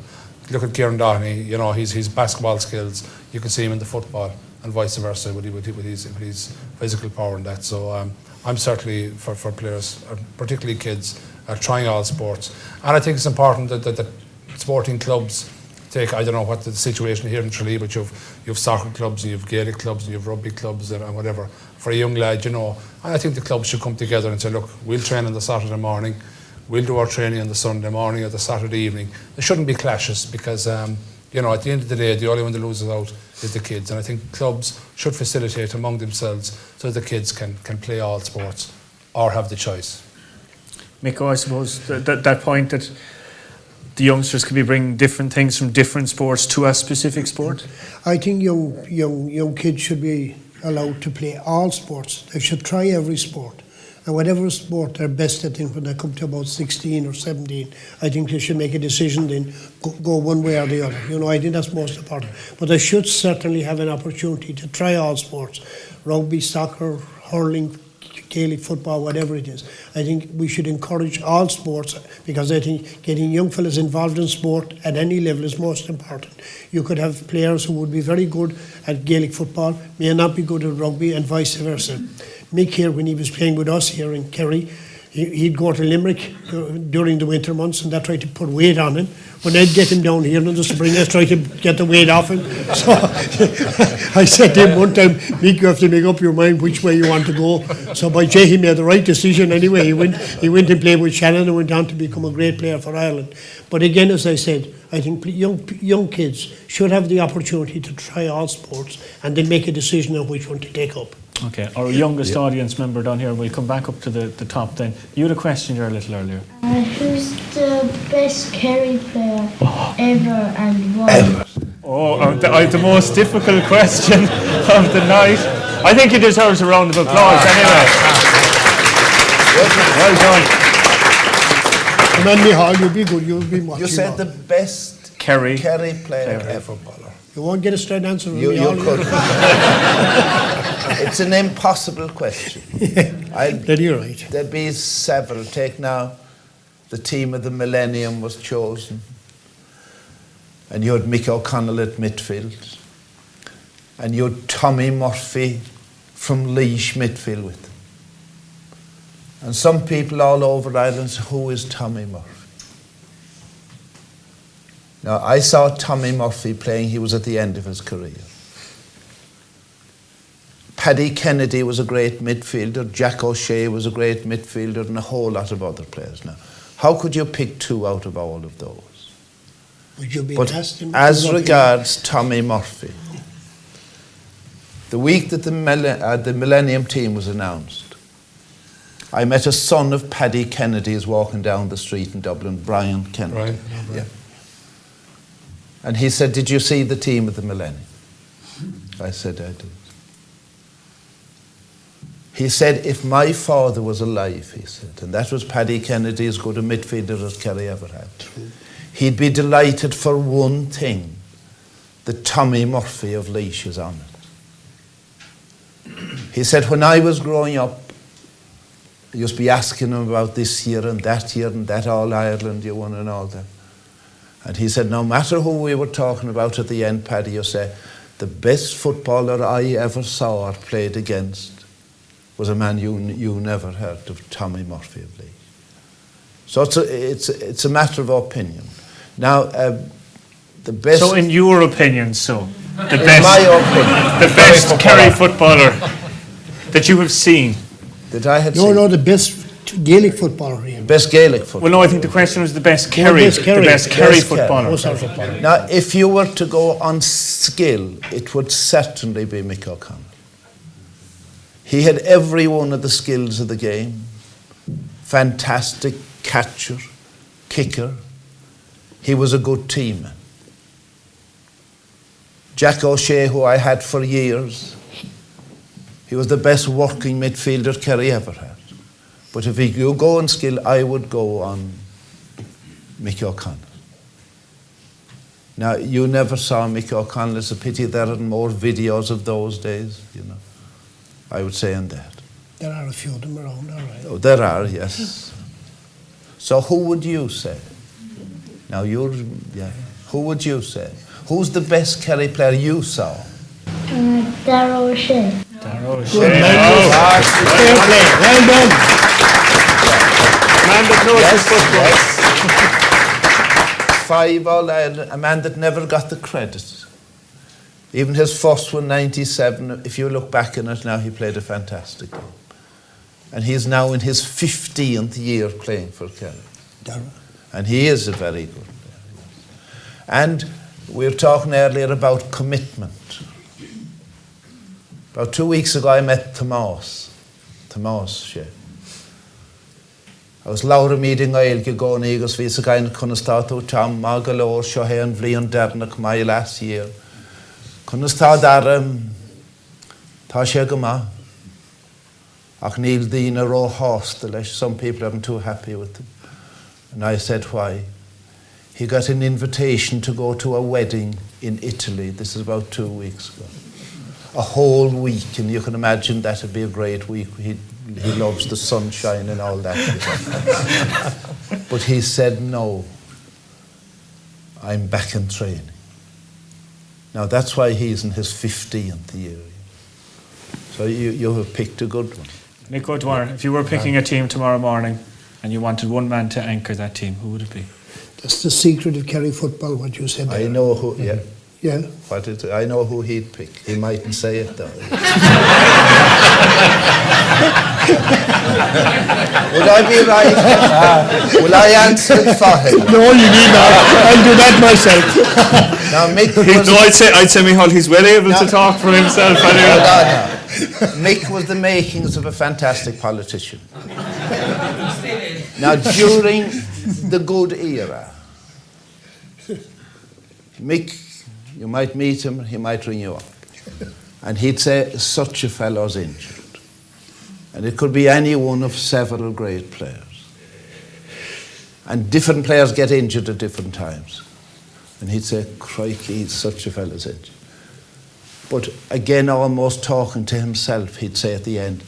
Look at Kieran Doherty, you know, his basketball skills, you can see him in the football and vice versa with his physical power and that. So I'm certainly for players, particularly kids, trying all sports. And I think it's important that sporting clubs take, I don't know what the situation here in Tralee, but you've soccer clubs, and you've Gaelic clubs, and you've rugby clubs and whatever. For a young lad, you know, and I think the clubs should come together and say, look, we'll train on the Saturday morning, we'll do our training on the Sunday morning or the Saturday evening. There shouldn't be clashes because, you know, at the end of the day, the only one that loses out is the kids. And I think clubs should facilitate among themselves so the kids can play all sports or have the choice. Micheal, I suppose that point that the youngsters could be bringing different things from different sports to a specific sport? I think young kids should be allowed to play all sports. They should try every sport. And whatever sport they're best at when they come to about 16 or 17, I think they should make a decision then, go one way or the other. You know, I think that's most important. But they should certainly have an opportunity to try all sports. Rugby, soccer, hurling, Gaelic football, whatever it is. I think we should encourage all sports because I think getting young fellas involved in sport at any level is most important. You could have players who would be very good at Gaelic football, may not be good at rugby and vice versa. Mick here, when he was playing with us here in Kerry, he'd go to Limerick during the winter months and that tried to put weight on him. When I'd get him down here in the spring, I'd try to get the weight off him. So I said to him one time, Mick, you have to make up your mind which way you want to go. So by Jay, he made the right decision anyway. He went and played with Shannon and went on to become a great player for Ireland. But again, as I said, I think young kids should have the opportunity to try all sports and then make a decision on which one to take up. Okay, our youngest audience member down here, we'll come back up to the top then. You had a question there a little earlier. Who's the best Kerry player ever and why? The most difficult question of the night. I think he deserves a round of applause anyway. Well done. Man, Micheál, you'll be good. You'll be watching. You said the best Kerry player ever. You won't get a straight answer from You Micheál. could. It's an impossible question. You're right. There'd be several. Take now, the team of the millennium was chosen. And you had Mick O'Connell at midfield. And you had Tommy Murphy from Laois midfield with them. And some people all over Ireland say, who is Tommy Murphy? Now, I saw Tommy Murphy playing. He was at the end of his career. Paddy Kennedy was a great midfielder. Jack O'Shea was a great midfielder, and a whole lot of other players. Now, how could you pick two out of all of those? Would you be But testing? as regards Tommy Murphy, the week that the Millennium team was announced, I met a son of Paddy Kennedy's walking down the street in Dublin, Brian Kennedy. Right. Yeah. And he said, did you see the team of the Millennium? I said, I did. He said, if my father was alive, he said, and that was Paddy Kennedy, as good a midfielder as Kerry ever had, he'd be delighted for one thing, that Tommy Murphy of Laois is on it. He said, when I was growing up, I used to be asking him about this year and that All-Ireland you won and all that. And he said, no matter who we were talking about at the end, Paddy, you say, the best footballer I ever saw or played against was a man you never heard of, Tommy Murphy of Laois. So it's a matter of opinion. Now, the best... So in your opinion, the in best, my opinion, the best Kerry footballer that you have seen? That I had No, seen. no, the best Gaelic footballer here. Best Gaelic footballer. Well, no, I think the question was the best Kerry, best Kerry. the best Kerry footballer. Now, if you were to go on skill, it would certainly be Mick O'Connell. He had every one of the skills of the game. Fantastic catcher, kicker. He was a good teamer. Jack O'Shea, who I had for years, he was the best working midfielder Kerry ever had. But if you go on skill, I would go on Mick O'Connell. Now, you never saw Mick O'Connell. It's a pity there aren't more videos of those days, you know. I would say on that. There are a few of them around, all right. Oh, there are, yes. So who would you say? Now, who would you say? Who's the best Kerry player you saw? Darragh O'Shea. Darragh O'Shea. Good man. Fair play. Well done. Man that knows his football. Yes. 5 All-Ireland, a man that never got the credit. Even his first one, 97, if you look back on it now, he played a fantastic game. And he's now in his 15th year playing for Kerry. Darragh. And he is a very good player. And we were talking earlier about commitment. About 2 weeks ago, I met Tomás Shea. I was Laura meeting Gaelge going agus visa gain Constatu Tam Magalor Shohan Vlian Dernak my last year. Consta Daram Tashegama Achnil Dina Ro Hostelish. Some people aren't too happy with him. And I said, why? He got an invitation to go to a wedding in Italy. This is about 2 weeks ago. A whole week, and you can imagine that would be a great week. He loves the sunshine and all that. But he said, no, I'm back in training. Now that's why he's in his 15th year. So you have picked a good one. Mick O'Dwyer, if you were picking a team tomorrow morning and you wanted one man to anchor that team, who would it be? That's the secret of Kerry football, what you said there. I know who, yeah. Yeah. What is it? I know who he'd pick. He mightn't say it though. Would I be right? Will I answer it for him? No, you need not. I'll do that myself. Now, Mick was... No, I'd say Micheál, he's well able to talk for himself anyway. Mick was the makings of a fantastic politician. Now, during the good era, Mick You might meet him, he might ring you up. And he'd say, such a fellow's injured. And it could be any one of several great players. And different players get injured at different times. And he'd say, crikey, such a fellow's injured. But again, almost talking to himself, he'd say at the end,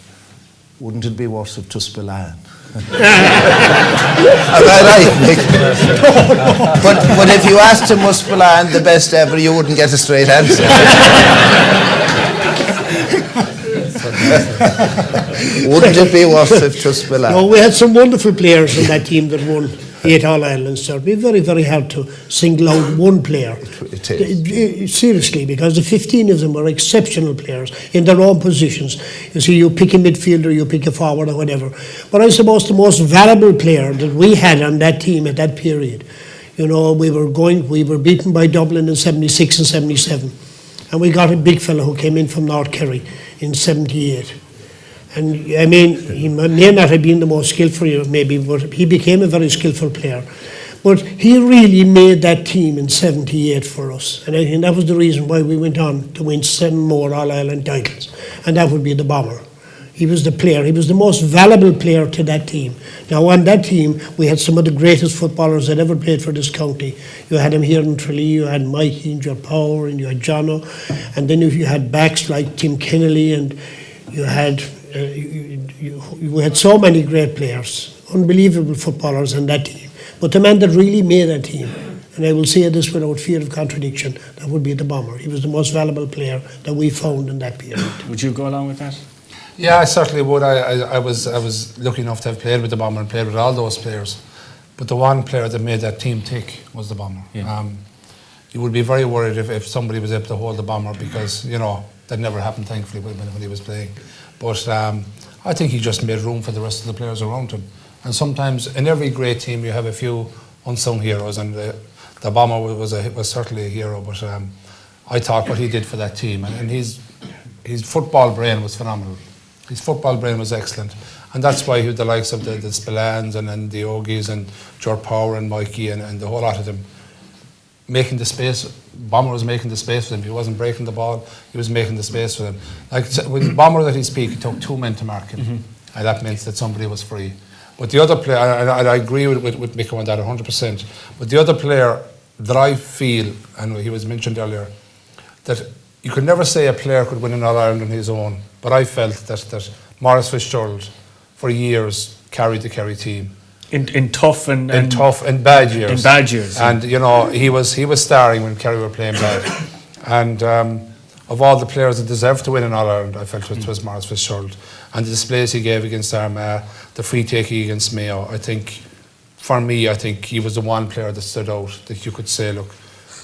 wouldn't it be worse if to Spillane? Am I right, Mick? But if you asked him was Spillane the best ever, you wouldn't get a straight answer. Wouldn't it be worse if to Spillane? No, we had some wonderful players in that team that won 8 All-Irelands, so it'd be very, very hard to single out one player. It is. Seriously, because the 15 of them were exceptional players in their own positions. You see, you pick a midfielder, you pick a forward or whatever. But I suppose the most valuable player that we had on that team at that period, you know, we were beaten by Dublin in 76 and 77. And we got a big fellow who came in from North Kerry in 78. And I mean, he may not have been the most skillful, maybe, but he became a very skillful player. But he really made that team in 78 for us. And I think that was the reason why we went on to win 7 more All-Ireland titles. And that would be the bomber. He was the player. He was the most valuable player to that team. Now, on that team, we had some of the greatest footballers that ever played for this county. You had him here in Tralee, you had Mikey and your Power, and you had Jono. And then if you had backs like Tim Kennelly, and you had you had so many great players, unbelievable footballers in that team. But the man that really made that team, and I will say this without fear of contradiction, that would be the bomber. He was the most valuable player that we found in that period. Would you go along with that? Yeah, I certainly would. I was lucky enough to have played with the bomber and played with all those players. But the one player that made that team tick was the bomber. Yeah. You would be very worried if somebody was able to hold the bomber because, you know, that never happened, thankfully, when he was playing. But I think he just made room for the rest of the players around him. And sometimes in every great team you have a few unsung heroes, and the bomber was certainly a hero. But I thought what he did for that team, and his football brain was phenomenal. His football brain was excellent, and that's why he had the likes of the Spillanes and the Ogies and George Power and Mikey and the whole lot of them making the space. Bomber was making the space for them. He wasn't breaking the ball, he was making the space for them. Like with Bomber at his peak, it took 2 men to mark him, and that meant that somebody was free. But the other player, and I agree with Micheal on that 100%, but the other player that I feel, and he was mentioned earlier, that you could never say a player could win an All-Ireland on his own, but I felt that Maurice Fitzgerald for years carried the Kerry team. In tough and bad years. In bad years. And you know, he was starring when Kerry were playing bad. And of all the players that deserved to win an All-Ireland, I felt it was Maurice Fitzgerald. And the displays he gave against Armagh, the free taking against Mayo, I think he was the one player that stood out, that you could say, look,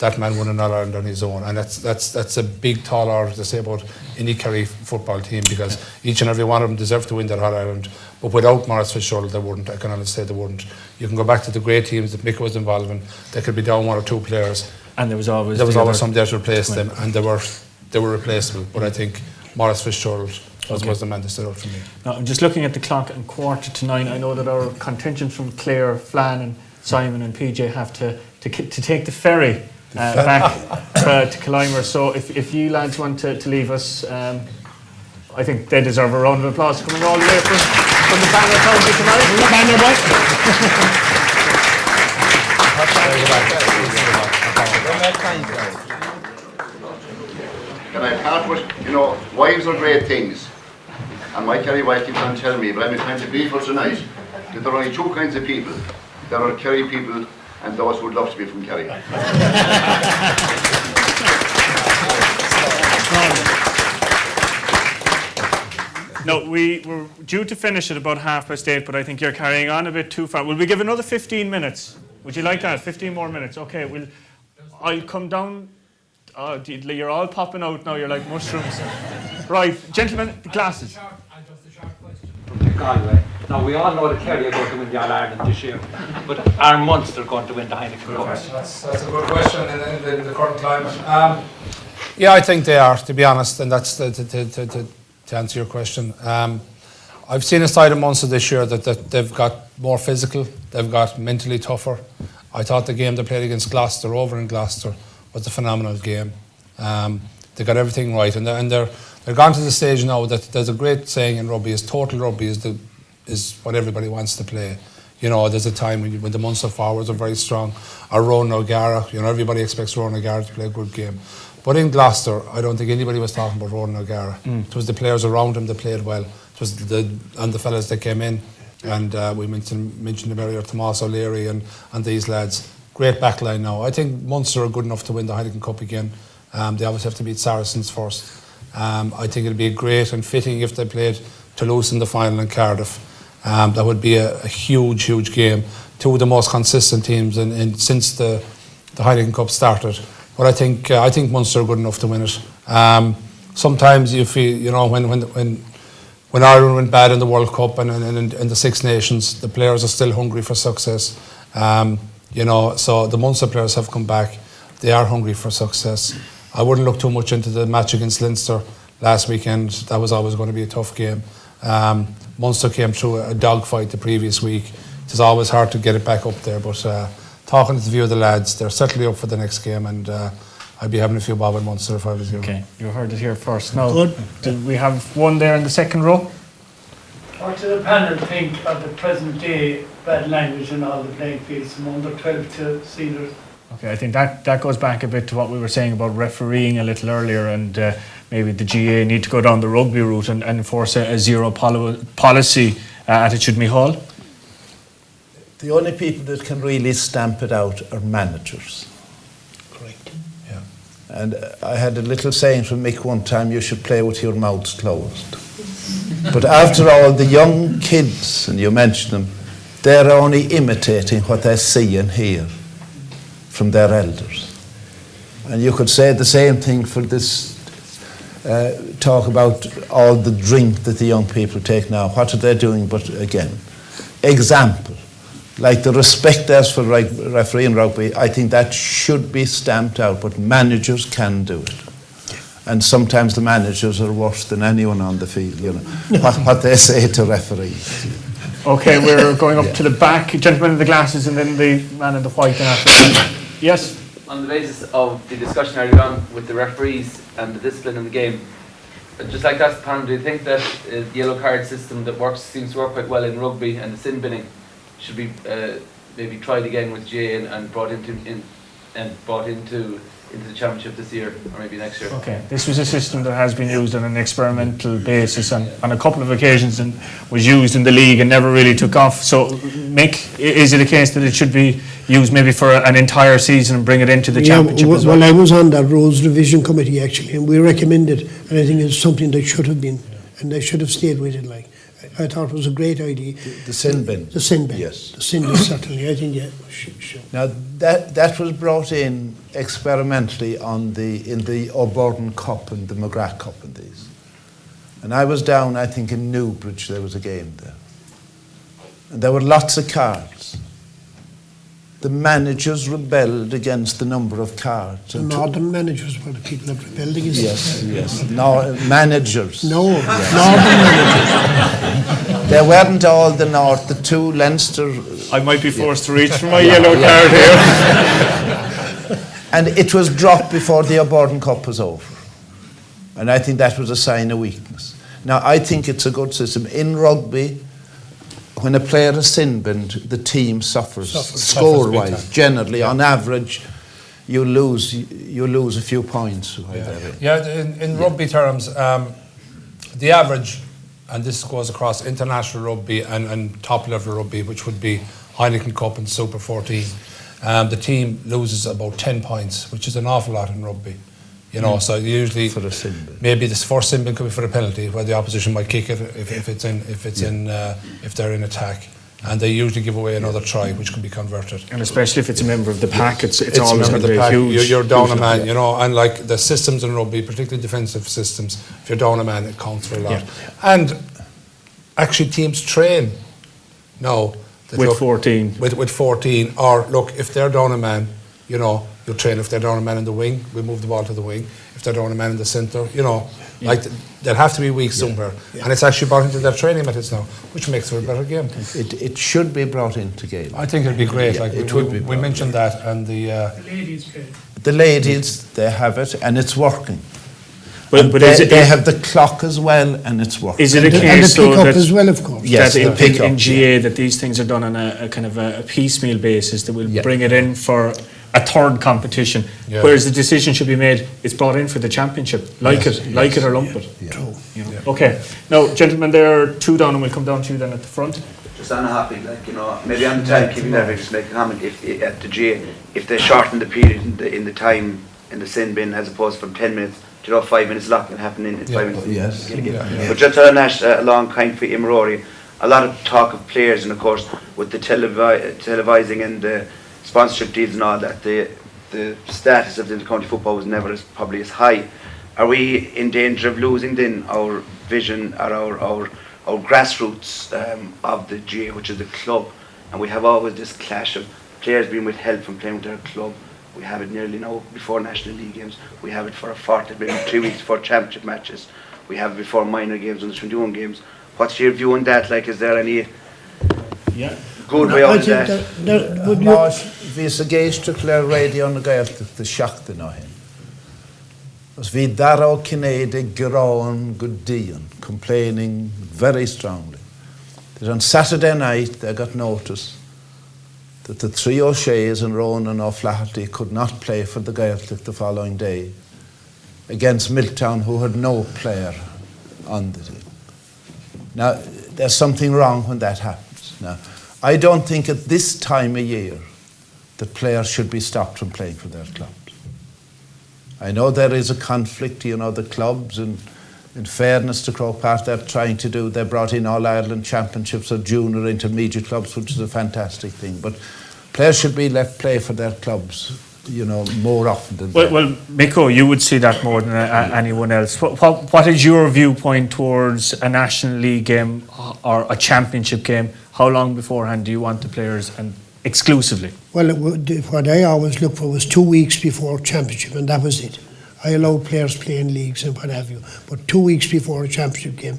that man won an All-Ireland on his own. And that's a big, tall order to say about any Kerry football team, because each and every one of them deserved to win that All-Ireland. But without Maurice Fitzgerald, they wouldn't. I can honestly say they wouldn't. You can go back to the great teams that Mick was involved in. They could be down 1 or 2 players. And there was always somebody there to replace them, and they were replaceable. But I think Maurice Fitzgerald was the man that stood out for me. Now, I'm just looking at the clock and 8:45. I know that our contingent from Clare, Flann and Simon and PJ have to take the ferry back to Clymer. So if you lads want to leave us, I think they deserve a round of applause coming all the way from the Banner County tonight. The Banner boys. And I can't put, you know, wives are great things. And my Kerry wife keeps on telling me, but I'm trying to be for tonight, that there are only 2 kinds of people. There are Kerry people and those who would love to be from Kerry. No, we were due to finish at about 8:30, but I think you're carrying on a bit too far. Will we give another 15 minutes? Would you like that? 15 more minutes? Okay, I'll come down. Oh, you're all popping out now. You're like mushrooms. Right, gentlemen, the glasses. From Galway. Now, we all know that Kerry are going to win the All-Ireland this year, but are Munster going to win the Heineken Cup? That's a good question in the current climate. Yeah, I think they are, to be honest, and that's to answer your question. I've seen a side of Munster this year that they've got more physical, they've got mentally tougher. I thought the game they played against Gloucester, over in Gloucester, was a phenomenal game. They got everything right, and they're gone to the stage now that there's a great saying in rugby: is total rugby is what everybody wants to play. You know, there's a time when the Munster forwards are very strong, or Ronan O'Gara. You know, everybody expects Ronan O'Gara to play a good game. But in Gloucester, I don't think anybody was talking about Ronan O'Gara. It was the players around him that played well. It was the fellas that came in, and we mentioned them earlier, Tomás O'Leary and these lads. Great backline now. I think Munster are good enough to win the Heineken Cup again. They obviously have to beat Saracens first. I think it'd be great and fitting if they played Toulouse in the final in Cardiff. That would be a huge, huge game. Two of the most consistent teams since the Heineken Cup started. But I think Munster are good enough to win it. Sometimes you feel, you know, when Ireland went bad in the World Cup and in the Six Nations, the players are still hungry for success. You know, so the Munster players have come back. They are hungry for success. I wouldn't look too much into the match against Leinster last weekend. That was always going to be a tough game. Munster came through a dogfight the previous week. It's always hard to get it back up there, but talking to the view of the lads, they're certainly up for the next game, and I'd be having a few bob at Munster if I was you. Okay, you heard it here first. Now, do we have one there in the second row? What do the panel think of the present day bad language in all the playing fields from under 12 to seniors? Okay, I think that goes back a bit to what we were saying about refereeing a little earlier, and maybe the GA need to go down the rugby route and enforce a zero policy attitude. Micheál? The only people that can really stamp it out are managers. Correct. Yeah. And I had a little saying from Mick one time: you should play with your mouths closed. But after all, the young kids, and you mentioned them, they're only imitating what they see and hear from their elders. And you could say the same thing for this talk about all the drink that the young people take now. What are they doing? But again, example, like the respect there's for refereeing rugby, I think that should be stamped out, but managers can do it. And sometimes the managers are worse than anyone on the field, you know, what they say to referees. Okay, we're going up to the back. Gentleman in the glasses and then the man in the white. And after. Yes? On the basis of the discussion earlier on with the referees and the discipline in the game, I'd just like to ask the panel, do you think that the yellow card system that seems to work quite well in rugby and the sin binning should be maybe tried again with GA and brought into the championship this year or maybe next year? Okay, this was a system that has been used on an experimental basis on a couple of occasions and was used in the league and never really took off. So, Mick, is it a case that it should be used maybe for an entire season and bring it into the championship as well? Well, I was on that rules revision committee actually, and we recommended, and I think it's something that should have been, and they should have stayed with it. Like, I thought it was a great idea. The sin bin. The sin bin. Yes. The sin bin, certainly. I think, yeah. Sure. Now that was brought in experimentally in the O'Borden Cup and the McGrath Cup and these. And I was down, I think, in Newbridge. There was a game there, and there were lots of cards. The managers rebelled against the number of cards. The northern managers were the people that rebelled against it. Yes. No, managers. No, yes. Northern managers. They weren't all the north. The two Leinster. I might be forced to reach for my yellow card here. And it was dropped before the O'Borden Cup was over. And I think that was a sign of weakness. Now, I think it's a good system. In rugby, when a player is sin-binned, the team suffers score-wise. Generally, on average, you lose a few points. In rugby terms, the average, and this goes across international rugby and top-level rugby, which would be Heineken Cup and Super 14, the team loses about 10 points, which is an awful lot in rugby. You know, so usually for a sin bin. Maybe this first sin bin could be for a penalty, where the opposition might kick it if they're in attack, and they usually give away another try, which can be converted. And especially if it's a member of the pack, it's always going to be huge. You're down a man, you know, and like the systems in rugby, particularly defensive systems, if you're down a man, it counts for a lot. Yeah. And actually, teams train now with 14. With 14, or look, if they're down a man, you know, you'll train. If they're down a man in the wing, we move the ball to the wing. If they're down a man in the centre, you know, like they'll have to be weak somewhere. And it's actually brought into their training methods now, which makes it a better game. It should be brought into game. I think it'd be great. Like we mentioned that, and the ladies play. the ladies, they have it and it's working. But they have the clock as well and it's working. Is it a case and the though pick-up that, as well, of course. Yes, that the pick-up, in GA that these things are done on a kind of a piecemeal basis, that we'll bring it in for a third competition, whereas the decision should be made, it's brought in for the championship, like it or lump it. You know? Okay, now gentlemen, there are two down and we'll come down to you then at the front. Just unhappy, like, you know, maybe on the timekeeping there, if I just make a comment, if at the GA, if they shorten the period in the time in the sin bin as opposed from 10 minutes, you know, 5 minutes lock can happen in 5 minutes. Yes. But just on a long kind for Imrori, a lot of talk of players, and of course with the televising and the sponsorship deals and all that, the status of the county football was never probably as high. Are we in danger of losing then our vision or our grassroots of the GA, which is the club? And we have always this clash of players being withheld from playing with their club. We have it nearly now before National League games. We have it for a fortnight, maybe 3 weeks before championship matches. We have it before minor games, under 21 games. What's your view on that? Like, is there any good way out of that? Vi så geist Claire radio on the guy the schachten of him. Was we there all Canada grown good deal, complaining very strongly. That on Saturday night they got notice that the three O'Sheas and Ronan O'Flaherty could not play for the Gaeltacht the following day against Milltown, who had no player on the team. Now, there's something wrong when that happens. Now, I don't think at this time of year that players should be stopped from playing for their clubs. I know there is a conflict, you know, the clubs, and in fairness to Croke Park, they brought in All-Ireland Championships of junior intermediate clubs, which is a fantastic thing. But players should be left play for their clubs, you know, more often than that. Well, Micheál, you would see that more than anyone else. What is your viewpoint towards a National League game or a championship game? How long beforehand do you want the players, and exclusively? Well, what I always looked for was 2 weeks before championship, and that was it. I allowed players playing leagues and what have you, but 2 weeks before a championship game,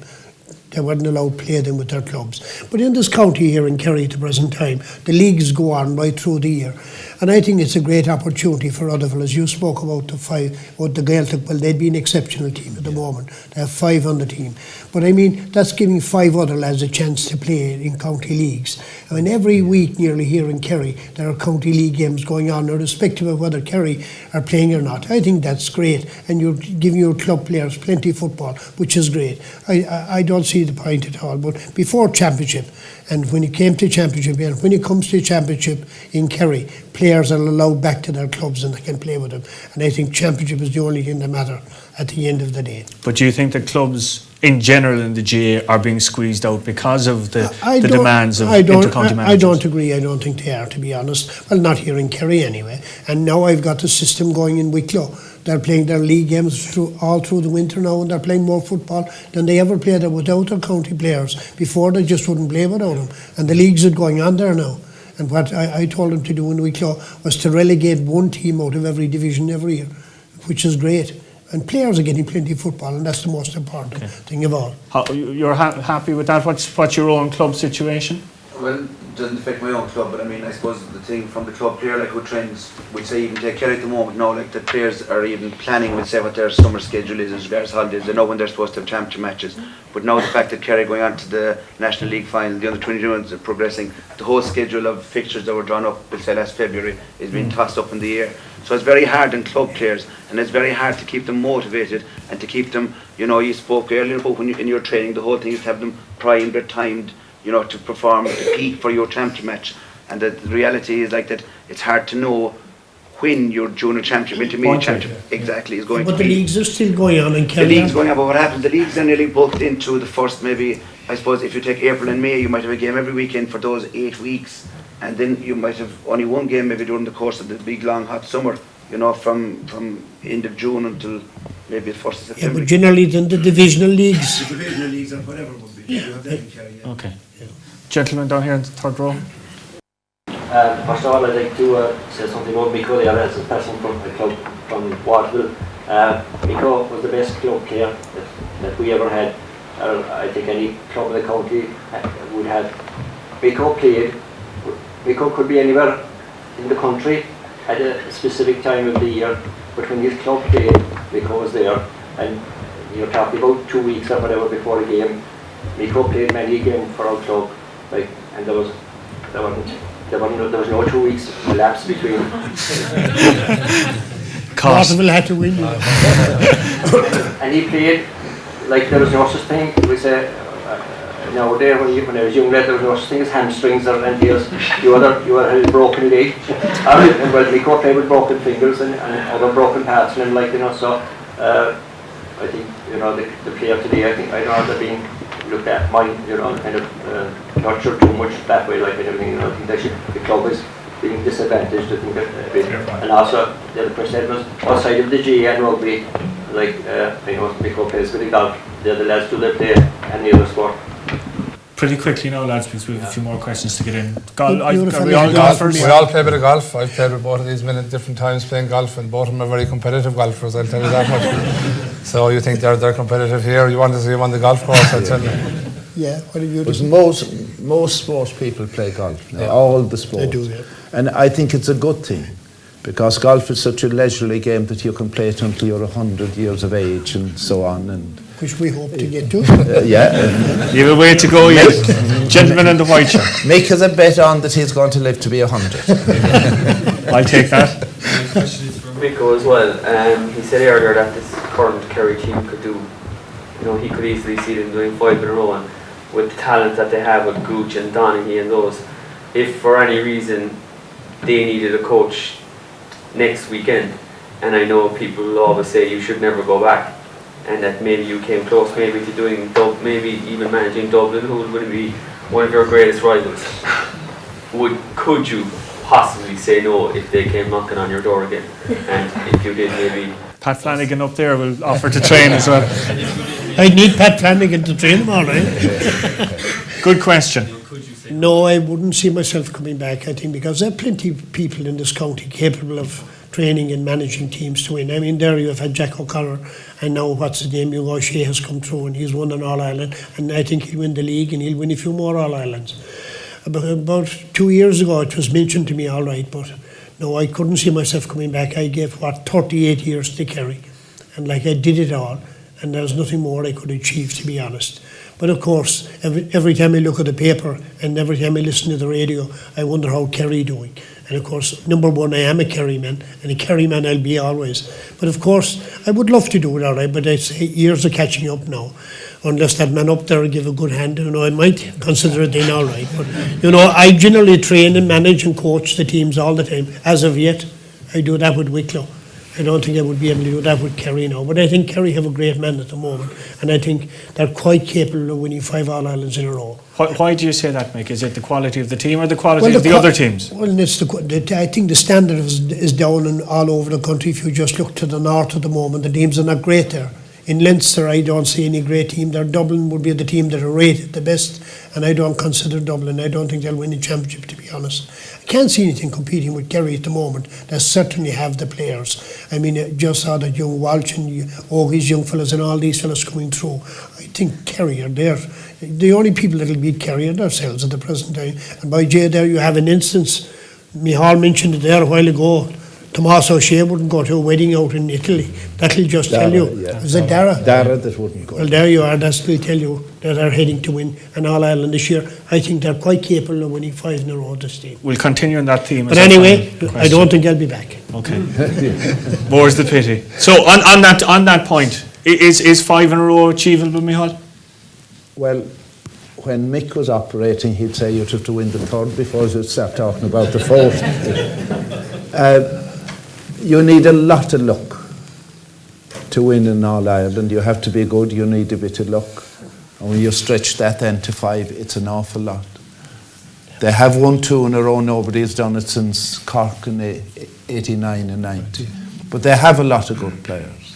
they weren't allowed to play them with their clubs. But in this county here in Kerry at the present time, the leagues go on right through the year. And I think it's a great opportunity for other fellas. You spoke about the Gaeltacht. Well, they'd be an exceptional team at the moment. They have 5 on the team. But I mean, that's giving 5 other lads a chance to play in county leagues. I mean, every week nearly here in Kerry, there are county league games going on, irrespective of whether Kerry are playing or not. I think that's great. And you're giving your club players plenty of football, which is great. I don't see the point at all. But before championship, and when it came to championship, and when it comes to championship in Kerry, players are allowed back to their clubs and they can play with them. And I think championship is the only thing that matters at the end of the day. But do you think that clubs in general in the GA are being squeezed out because of the demands of inter-county managers? I don't agree. I don't think they are, to be honest. Well, not here in Kerry anyway. And now I've got the system going in Wicklow. They're playing their league games all through the winter now, and they're playing more football than they ever played without their county players. Before, they just wouldn't play without them. And the leagues are going on there now. And what I told them to do in Wicklow was to relegate one team out of every division every year, which is great. And players are getting plenty of football, and that's the most important thing of all. You're happy with that? What's your own club situation? Well, it doesn't affect my own club, but I mean, I suppose the thing from the club player, like who trends, we'd say even take Kerry at the moment now, like the players are even planning, we'd say what their summer schedule is as regards holidays. They know when they're supposed to have championship matches. But now the fact that Kerry going on to the National League final, the under-21s are progressing, the whole schedule of fixtures that were drawn up, we'll say last February, is being tossed up in the air. So it's very hard on club players, and it's very hard to keep them motivated and to keep them, you know, you spoke earlier about when in your training, the whole thing is to have them primed or timed, you know, to perform, to peak for your championship match. And the reality is like that it's hard to know when your junior championship, intermediate championship exactly is going to be. But the leagues are still going on in Kerry. The league's going on, but what happens, the leagues are nearly booked into the first, maybe, I suppose if you take April and May, you might have a game every weekend for those 8 weeks. And then you might have only one game maybe during the course of the big long hot summer, you know, from end of June until maybe the 1st of September. Yeah, but generally then the divisional leagues. The divisional leagues or whatever would be. You have that in Kerry, yeah. Okay. Gentleman down here in the third row. First of all, I'd like to say something about Micheál as a person from a club from Waterville. Micheál was the best club player that we ever had. I think any club in the county would have. Micheál played. Micheál could be anywhere in the country. at a specific time of the year, but when his club played, Micheal was there, and you're talking about 2 weeks or whatever before the game. Micheal played many games for our club, like, and there was no 2 weeks elapsed between. Possible had to win. And he played like there was no such thing. We say nowadays when I was young, there was no such thing as hamstrings or anything else. You had a broken leg. And well, Micheal played with broken fingers and other broken parts, and like, you know. So I think, you know, the player today, I think I don't know, they're being looked at, you know, kind of nurtured too much that way, like, and everything. You know, I think the club is being disadvantaged, I think, a bit. And also the other person was outside of the GA and rugby, like, you know, Micheal plays with the golf. The other lads do their play any other sport. Pretty quickly now, lads, because we have a few more questions to get in. Are we all golfers? We all play a bit of golf. I've played with both of these men at different times playing golf, and both of them are very competitive golfers, I'll tell you that much. So you think they're competitive here? You want to see them on the golf course, I'll tell you. Yeah, what have you done? Most sports people play golf. All the sports. They do, yeah. And I think it's a good thing, because golf is such a leisurely game that you can play it until you're 100 years of age and so on. And which we hope to get to. Yeah. You have a way to go yet. Gentleman in the white shirt. Mick has a bet on that he's going to live to be 100. I'll take that. My question is for Micheal as well. He said earlier that this current Kerry team could do, you know, he could easily see them doing 5 in a row, and with the talent that they have with Gooch and Donaghy and those, if for any reason they needed a coach next weekend, and I know people will always say you should never go back, and that maybe you came close maybe to doing, maybe even managing Dublin, who would be one of your greatest rivals, could you possibly say no if they came knocking on your door again? And if you did, maybe Pat Flanagan up there will offer to train as well. I need Pat Flanagan to train them, all right. Good question. No, I wouldn't see myself coming back, I think, because there are plenty of people in this county capable of training and managing teams to win. I mean, there you have had Jack O'Connor, and now what's his name, Hugo Shea has come through, and he's won an All-Ireland, and I think he'll win the league, and he'll win a few more All-Irelands. About 2 years ago, it was mentioned to me, all right, but no, I couldn't see myself coming back. I gave, 38 years to Kerry, and like I did it all, and there's nothing more I could achieve, to be honest. But of course, every time I look at the paper and every time I listen to the radio, I wonder how Kerry doing. And of course, number one, I am a Kerry man, and a Kerry man I'll be always. But of course, I would love to do it, all right, but I'd say years are catching up now. Unless that man up there give a good hand, you know, I might consider it then all right. But, you know, I generally train and manage and coach the teams all the time. As of yet, I do that with Wicklow. I don't think I would be able to do that with Kerry now. But I think Kerry have a great man at the moment, and I think they're quite capable of winning 5 All-Irelands in a row. Why do you say that, Mick? Is it the quality of the team or the quality of the other teams? Well, it's I think the standard is down all over the country. If you just look to the north at the moment, the teams are not great there. In Leinster, I don't see any great team there. Dublin would be the team that are rated the best, and I don't consider Dublin. I don't think they'll win the championship, to be honest. I can't see anything competing with Kerry at the moment. They certainly have the players. I mean, I just saw that young Walsh and Ogie's young fellas and all these fellas coming through. I think Kerry are there. The only people that will beat Kerry are themselves at the present time. And by Jay, there you have an instance. Micheal mentioned it there a while ago. Tomás O'Shea wouldn't go to a wedding out in Italy. That'll just tell you. Yeah. Is it Dara? Dara that wouldn't go. Well, there you are. That will tell you that they're heading to win an All-Ireland this year. I think they're quite capable of winning 5 in a row this team. We'll continue on that theme. But anyway, I don't think I'll be back. Okay. More's the pity. So on that point, is 5 in a row achievable, Micheal? Well, when Mick was operating, he'd say you'd have to win the 3rd before you'd start talking about the 4th. You need a lot of luck to win in All-Ireland. You have to be good, you need a bit of luck. And when you stretch that then to 5, it's an awful lot. They have won 2 in a row, nobody's done it since Cork in 89 and 90. But they have a lot of good players.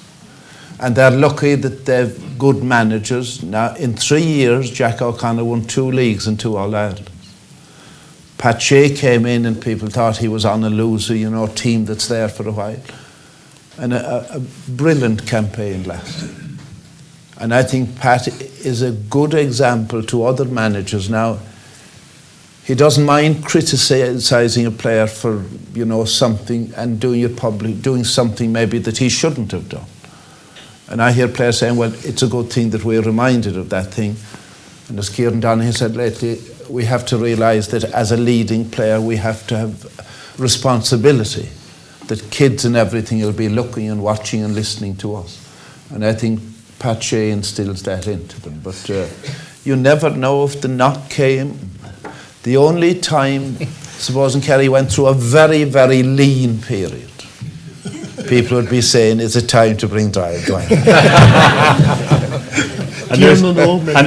And they're lucky that they've good managers. Now, in 3 years, Jack O'Connor won 2 leagues and 2 All-Irelands. Pat Shea came in and people thought he was on a loser, you know, team that's there for a while. And a brilliant campaign last year. And I think Pat is a good example to other managers. Now, He doesn't mind criticising a player for, you know, something and doing it public, doing something maybe that he shouldn't have done. And I hear players saying, well, it's a good thing that we're reminded of that thing. And as Kieran Donaghy said lately, we have to realise that as a leading player, we have to have responsibility, that kids and everything will be looking and watching and listening to us. And I think Pat Shea instills that into them. But you never know if the knock came. The only time, supposing Kerry went through a very, very lean period, people would be saying, is it time to bring Dwyer? And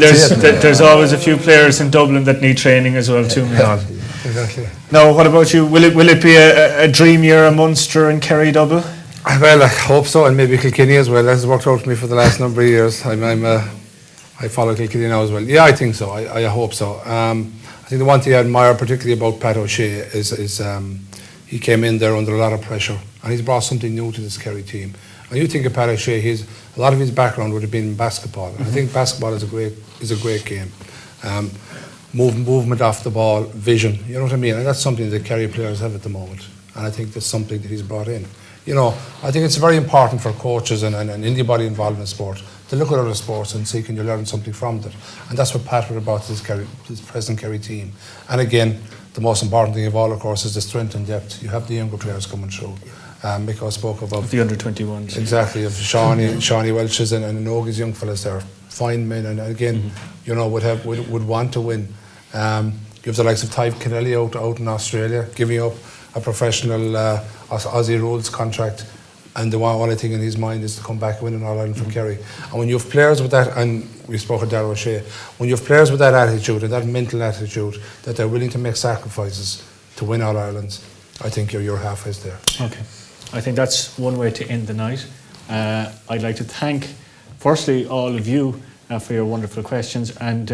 there's always a few players in Dublin that need training as well too. Exactly. Now, what about you? Will it be a dream year, a Munster and Kerry double? Well, I hope so, and maybe Kilkenny as well. That's worked out for me for the last number of years. I follow Kilkenny now as well. Yeah, I think so. I hope so. I think the one thing I admire particularly about Pat O'Shea is he came in there under a lot of pressure, and he's brought something new to this Kerry team. And you think of Pat O'Shea, a lot of his background would have been in basketball. And I think basketball is a great game. Movement off the ball, vision, you know what I mean? And that's something that Kerry players have at the moment. And I think that's something that he's brought in. You know, I think it's very important for coaches and anybody involved in sport to look at other sports and see can you learn something from that. And that's what Pat would have brought to this present Kerry team. And again, the most important thing of all, of course, is the strength and depth. You have the younger players coming through. Mick spoke about the under-21s. Exactly, of Shawnee Welch's and Noga's young fellas there, fine men, and again, you know, would want to win. You have the likes of Tyve Kennelly out in Australia, giving up a professional Aussie rules contract, and the only thing in his mind is to come back and win an All-Ireland from Kerry. And when you have players with that, and we spoke of Darragh O'Shea, when you have players with that attitude and that mental attitude, that they're willing to make sacrifices to win All-Irelands, I think you're halfway there. Okay. I think that's one way to end the night. I'd like to thank, firstly, all of you for your wonderful questions, and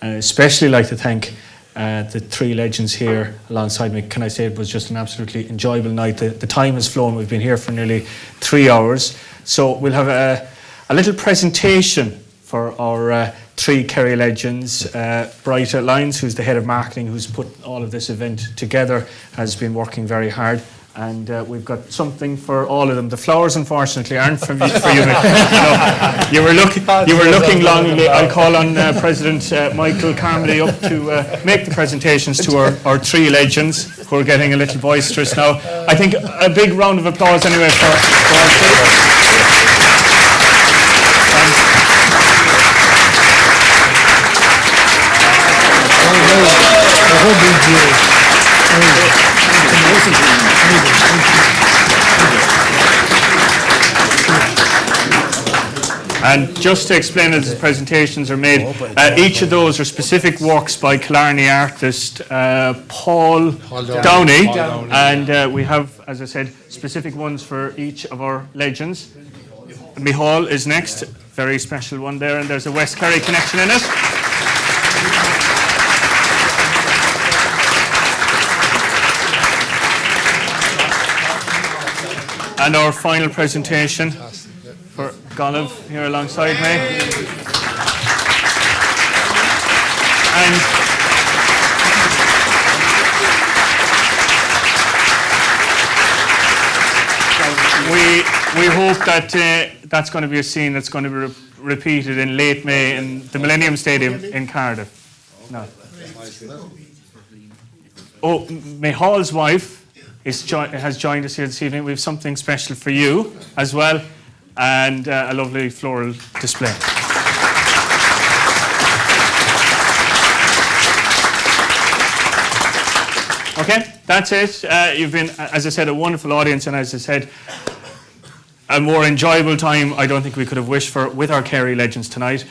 especially like to thank the three legends here alongside me. Can I say it was just an absolutely enjoyable night. The time has flown. We've been here for nearly 3 hours. So we'll have a little presentation for our three Kerry legends. Brighta Lyons, who's the head of marketing, who's put all of this event together, has been working very hard. And we've got something for all of them. The flowers, unfortunately, aren't for you. No, you were looking longingly. I'll call on President Michael Carmody up to make the presentations to our three legends, who are getting a little boisterous now. I think a big round of applause anyway for our three. And just to explain as the presentations are made, each of those are specific works by Killarney artist Paul Downey, and we have, as I said, specific ones for each of our legends. Micheal is next, very special one there, and there's a West Kerry connection in it. And our final presentation for Gallav here alongside me. And we hope that that's going to be a scene that's going to be repeated in late May in the Millennium Stadium in Cardiff. No. Oh, Micheál's wife has joined us here this evening. We have something special for you as well, and a lovely floral display. Okay, that's it. You've been, as I said, a wonderful audience, and as I said, a more enjoyable time I don't think we could have wished for with our Kerry legends tonight.